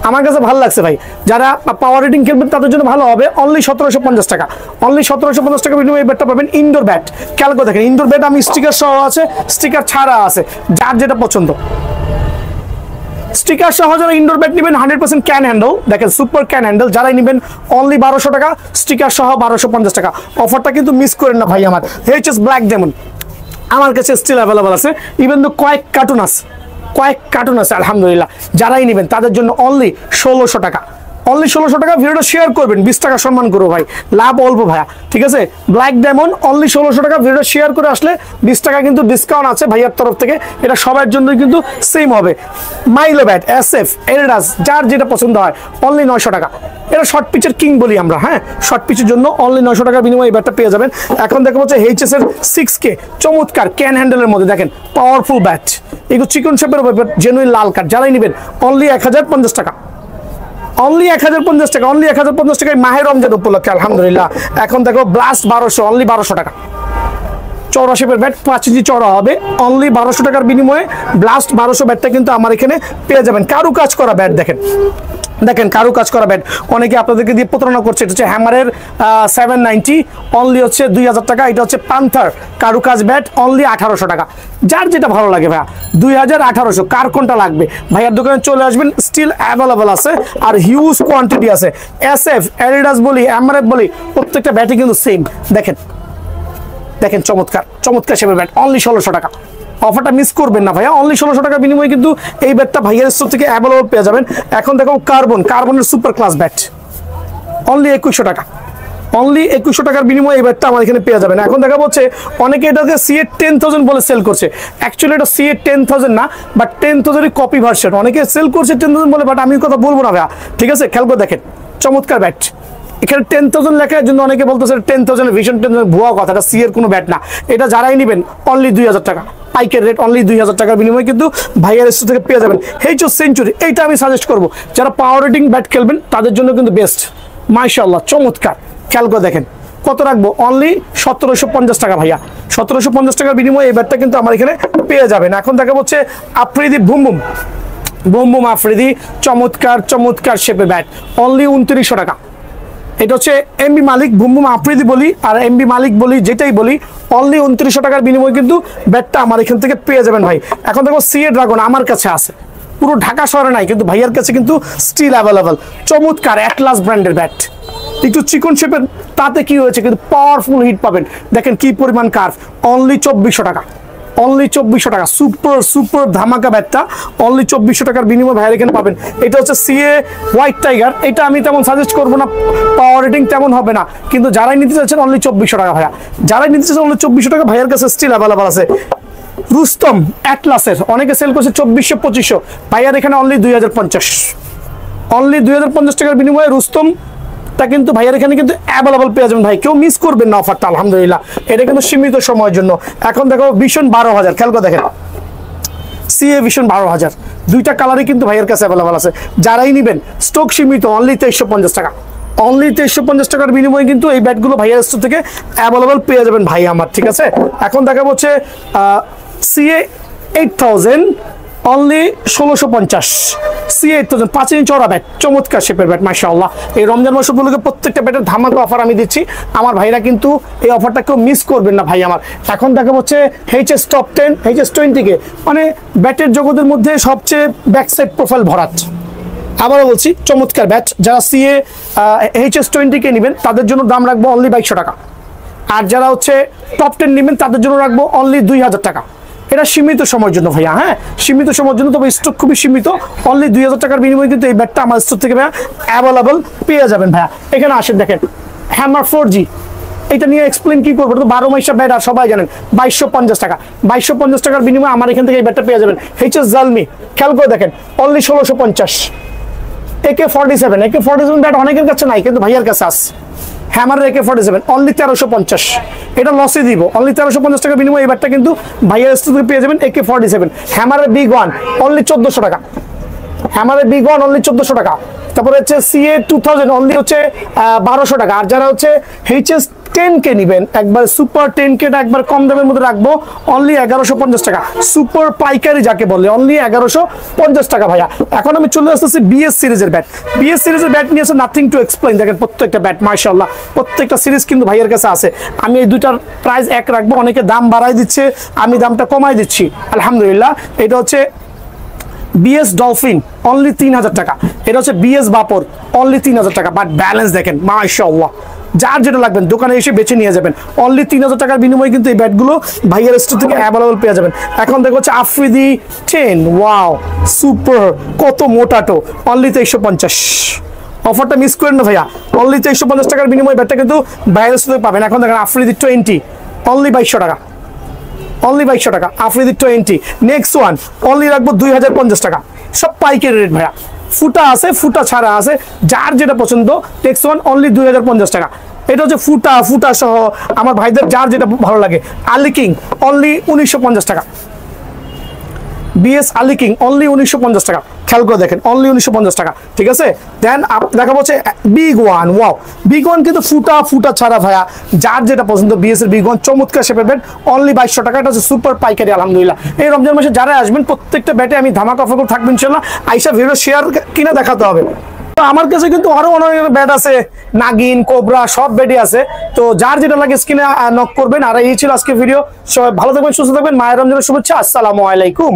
আমার কাছে ভালো লাগছে ভাই, যারা পাওয়ার রেটিং খেলবেন তাদের জন্য ভালো হবে। অনলি 1750 টাকা, অনলি 1750 টাকা বিনিময়ে এই ব্যাটটা পাবেন। ইনডোর ব্যাট, খেয়াল করে দেখেন ইনডোর ব্যাট আমি স্টিকার সহ আছে, স্টিকার ছাড়া আছে, যার যেটা পছন্দ। স্টিকার সহ যারা ইনডোর ব্যাট নেবেন 100% ক্যান হ্যান্ডেল, দেখেন সুপার ক্যান হ্যান্ডেল, যারাই নেবেন অনলি 1200 টাকা, স্টিকার সহ 1250 টাকা। অফারটা কিন্তু মিস করেন না ভাই আমার। HS ব্ল্যাক ডেমন আমার কাছে স্টিল অ্যাভেলেবল আছে, ইভেন তো কয়েক কার্টুন আছে আলহামদুলিল্লাহ। যারাই নেবেন তাদের জন্য অনলি 1600 টাকা, অনলি 1600 টাকা। ভিডিওটা শেয়ার করবেন, 20 টাকা সম্মান করবো ভাই, লাভ অল্প ভাইয়া, ঠিক আছে। ব্ল্যাক ডায়মন্ড অনলি 1600 টাকা। ভিডিওটা শেয়ার করে আসলে 20 টাকা কিন্তু ডিসকাউন্ট আছে ভাইয়ার তরফ থেকে, এটা সবার জন্যই কিন্তু সেম হবে। মাইলো ব্যাট, SF, এলডাস, যার যেটা পছন্দ হয় অনলি 900 টাকা। এটা শর্ট পিচের কিং বলি আমরা, হ্যাঁ, শর্ট পিচের জন্য অনলি 900 টাকার বিনিময়ে এই ব্যাটটা পেয়ে যাবেন। এখন দেখো হচ্ছে HS এর 6K চমৎকার ক্যান হ্যান্ডেলের মধ্যে, দেখেন পাওয়ারফুল ব্যাট, এগুলো চিকন শেপের জেনুইন লাল কার্ড। যারাই নেবেন অনলি 1050 টাকা, অনলি 1050 টাকা, অনলি 1050 টাকায় মাহে রমজান উপলক্ষে আলহামদুলিল্লাহ। এখন দেখো ব্লাস্ট 1200, অনলি 1200 টাকা। চওড়া শেপের ব্যাট, 5 ইঞ্চি চওড়া হবে, অনলি 1200 টাকার বিনিময়ে ব্লাস্ট 1200 ব্যাটটা কিন্তু আমার এখানে পেয়ে যাবেন। কারু কাজ করা ব্যাট, দেখেন দেখেন কারু কাজ করা ব্যাট, অনেকে আপনাদেরকে দিয়ে প্রতারণা করছে। এটা হচ্ছে হ্যামারের 790, অনলি হচ্ছে 2000 টাকা। এটা হচ্ছে পান্থার কারু কাজ ব্যাট, অনলি 1800 টাকা। যার যেটা ভালো লাগে ভাইয়া, 2000, 1800, কার কোনটা লাগবে ভাইয়ার দোকানে চলে আসবেন, স্টিল অ্যাভেলেবল আছে আর হিউজ কোয়ান্টিটি আছে। SF, অ্যাডিডাস বলি, এমআরএফ বলি, প্রত্যেকটা ব্যাটই কিন্তু সেম। দেখেন দেখেন চমৎকার চমৎকার শেপের ব্যাট, অনলি 1600 টাকা। অফারটা মিস করবেন না ভাইয়া, অনলি 1600 টাকার বিনিময়ে কিন্তু এই ব্যাটটা ভাইয়ার স্টোর থেকে অ্যাভেলেবল পেয়ে যাবেন। এখন দেখো কার্বনের সুপার ক্লাস ব্যাট, অনলি 2100 টাকা। অনলি 2100 টাকার বিনিময়ে এই ব্যাটটা আমার এখানে পেয়ে যাবেন। এখন দেখা যাচ্ছে অনেকে এটাকে CA 10000 বলে সেল করছে, অ্যাকচুয়ালি এটা CA 10000 না, বাট 10000 কপি ভার্সন। অনেকে সেল করছে 10000 বলে, বাট আমি কথা বলবো না ভাইয়া, ঠিক আছে। খেয়াল করে দেখেন চমৎকার ব্যাট, এখানে 10000 লেখার জন্য অনেকে বলতেছে 10000 ভিশন 10000 ভুয়া কথা, এটা CA এর কোনো ব্যাট না। এটা যারাই নেবেন অনলি 2000 টাকা, পাইকের রেট অনলি 2000 টাকার বিনিময়ে কিন্তু ভাইয়ার স্টোর থেকে পেয়ে যাবেন। HS সেঞ্চুরি, এইটা আমি সাজেস্ট করবো যারা পাওয়ার রেটিং ব্যাট খেলবেন তাদের জন্য কিন্তু বেস্ট। মাশাআল্লাহ চমৎকার, খেয়াল করে দেখেন কত রাখবো, অনলি 1750 টাকা ভাইয়া। 1750 টাকার বিনিময়ে এই ব্যাটটা কিন্তু আমার এখানে পেয়ে যাবেন। এখন দেখা হচ্ছে আফ্রিদি বুম বুম আফ্রিদি, চমৎকার চমৎকার শেপে ব্যাট, অনলি 2900 টাকা। এটা হচ্ছে MB মালিক বুম আফ্রিদি বলি আর MB মালিক বলি, যেটাই বলি, অনলি 2900 টাকার বিনিময়ে কিন্তু ব্যাটটা আমার এখান থেকে পেয়ে যাবেন ভাই। এখন দেখো CA ড্রাগন আমার কাছে আছে, পুরো ঢাকা শহরে নাই, কিন্তু ভাইয়ার কাছে কিন্তু স্টিল অ্যাভেলেবল। চমৎকার অ্যাটলাস ব্র্যান্ডের ব্যাট, একটু চিকন শেপের, তাতে কি হয়েছে কিন্তু পাওয়ারফুল হিট পাবেন। দেখেন কি পরিমাণ কার্ভ, অনলি 2400 টাকা, অনলি 2400 টাকা। সুপার সুপার ধামাকা ব্যাটটা অনলি 2400 টাকার বিনিময়ে ভাইয়ার এখানে পাবেন। এটা হচ্ছে CA হোয়াইট টাইগার, এটা আমি তেমন সাজেস্ট করবো না, পাওয়ার রেটিং তেমন হবে না, কিন্তু যারাই নিতে চাচ্ছেন অনলি 2400 টাকা ভাইয়া, যারাই নিতে চাচ্ছেন অনলি 2400 টাকা ভাইয়ার কাছে স্টিল অ্যাভেলেবল আছে। রুস্তম অ্যাটলাসের অনেকে সেল করছে 2400, 2500, ভাইয়ার এখানে অনলি 2050, অনলি 2050 টাকার বিনিময়ে রুস্তম তা কিন্তু ভাইয়ার এখানে কিন্তু অ্যাভেলেবল পেয়ে যাবেন ভাই, কেউ মিস করবেন না অফারটা আলহামদুলিল্লাহ। এটা কিন্তু সীমিত সময়ের জন্য। এখন দেখো ভিশন 12000, খেয়াল করে দেখেন CA ভিশন 12000, দুইটা কালারই কিন্তু ভাইয়ের কাছে অ্যাভেলেবল আছে। যারাই নেবেন স্টক সীমিত, অনলি 2350 টাকা, অনলি 2350 টাকার বিনিময়ে কিন্তু এই ব্যাটগুলো ভাইয়ার স্টোর থেকে অ্যাভেলেবল পেয়ে যাবেন ভাই আমার, ঠিক আছে। এখন দেখা হচ্ছে CA 8000, অনলি 1650, CA 8000, 5 ইঞ্চি চওড়া ব্যাট, চমৎকার শেপের ব্যাট মাশাআল্লাহ। এই রমজান মাস উপলক্ষে প্রত্যেকটা ব্যাটের ধামাকা অফার আমি দিচ্ছি, আমার ভাইরা কিন্তু এই অফারটা কেউ মিস করবেন না ভাই আমার। এখন দেখা হচ্ছে HS টপ 10, HS 20কে, মানে ব্যাটের জগতের মধ্যে সবচেয়ে ব্যাক সাইড প্রোফাইল ভরাট। আবারও বলছি চমৎকার ব্যাট, যারা CA HS 20কে নেবেন তাদের জন্য দাম রাখবো অনলি 2200 টাকা, আর যারা হচ্ছে টপ 10 নেবেন তাদের জন্য রাখবো অনলি 2000 টাকা। এটা সীমিত সময়ের জন্য ভাইয়া, হ্যাঁ সীমিত সময়ের জন্য, তবে স্টক খুবই সীমিত। অনলি 2000 টাকার বিনিময়ে কিন্তু এই ব্যাটটা আমার স্টোর থেকে ভাইয়া অ্যাভেলেবল পেয়ে যাবেন ভাইয়া। এখানে আসেন দেখেন হ্যামার 4G, এটা নিয়ে এক্সপ্লেন কি করবো, তো 12 মাইশা ব্যাট আর সবাই জানেন। 2250 টাকা, 2250 টাকার বিনিময়ে আমার এখান থেকে এই ব্যাটটা পেয়ে যাবেন। HS জালমি, খেয়াল করে দেখেন অনলি 1650। AK47 ব্যাট অনেকের কাছে নাই, কিন্তু ভাইয়ার কাছে আছে। হ্যামারের AK47 অনলি 1350, এটা লসে দিব, অনলি 1350 টাকার বিনিময়ে এই ব্যাটটা কিন্তু ভাইয়ার স্টোর থেকে পেয়ে যাবেন। AK47, হ্যামারের বিগ ওয়ান অনলি 1400 টাকা, হ্যামারের বিগ ওয়ান অনলি 1400 টাকা। তারপরে হচ্ছে CA 2000 অনলি হচ্ছে 1200 টাকা। আর যারা হচ্ছে HS 10K নেবেন, একবার সুপার 10Kটা একবার কম দামের মধ্যে রাখবো অনলি 1150 টাকা। সুপার পাইকারি যাকে বলে অনলি 1150 টাকা ভাইয়া। এখন আমি চলে আসতেছি BS সিরিজের ব্যাট। BS সিরিজের ব্যাট নিয়ে আসে নাথিং টু এক্সপ্লেইন, দেখেন প্রত্যেকটা ব্যাট মাশাআল্লাহ, প্রত্যেকটা সিরিজ কিন্তু ভাইয়ের কাছে আছে। আমি এই দুইটার প্রাইস এক রাখবো, অনেকে দাম বাড়াই দিচ্ছে, আমি দামটা কমাই দিচ্ছি আলহামদুলিল্লাহ। এটা হচ্ছে BS ডলফিন অনলি 3000 টাকা, এটা হচ্ছে BS বাপর অনলি 3000 টাকা। বাট ব্যালেন্স দেখেন মাশাআল্লাহ, যার যেটা লাগবেন দোকানে এসে বেছে নিয়ে যাবেন। অনলি 3000 টাকার বিনিময়ে কিন্তু এই ব্যাটগুলো ভাইয়ার স্টোর থেকে অ্যাভেলেবল পেয়ে যাবেন। এখন দেখো হচ্ছে আফ্রিদি 10, ওয়াও সুপার, কত মোটাটো, অনলি 2350, অফারটা মিস করেন না ভাইয়া, অনলি 2350 টাকার বিনিময়ে ব্যাটটা কিন্তু ভাইরাস পাবেন। এখন দেখেন আফ্রিদি 20 অনলি 2200 টাকা, অনলি 2200 টাকা আফ্রিদি 20। নেক্সট ওয়ান অনলি রাখবো 2050 টাকা, সব পাইকারি রেট ভাইয়া, ফুটা আছে ফুটা ছাড়া আছে, যার যেটা পছন্দ। নেক্সট ওয়ান অনলি 2050 টাকা, এটা হচ্ছে ফুটা ফুটা সহ আমার ভাইদের যার যেটা ভালো লাগে। আলি কিং অনলি 1950 টাকা, বিএস আলি কিং অনলি 1950 টাকা, খেয়াল করে দেখেন অনলি 1950 টাকা, ঠিক আছে। দেন দেখাবো হচ্ছে big one, wow big one কিন্তু ফুটা ফুটা ছাড়া ভাইয়া, যার যেটা পছন্দ বিএস এর বিগ ওয়ান চমৎকার শেপের ব্যাট অনলি 2200 টাকা, এটা হচ্ছে সুপার পাইকারি আলহামদুলিল্লাহ। এই রমজান মাসে যারা আসবেন প্রত্যেকটা ব্যাটে আমি ধামাকা অফার করে থাকবেন ইনশাআল্লাহ। আইসা ভিডিও শেয়ার কিনা দেখাতে হবে। তো আমার কাছে কিন্তু আরো অনেক ব্যাট আছে, নাগিন কোবরা সব ব্যাটই আছে, তো যার যেটা লাগে স্ক্রিনে নক করবেন। আর এই ছিল আজকে ভিডিও, সবাই ভালো থাকবেন সুস্থ থাকবেন, মায়ের রমজানের শুভেচ্ছা, আসসালামু আলাইকুম।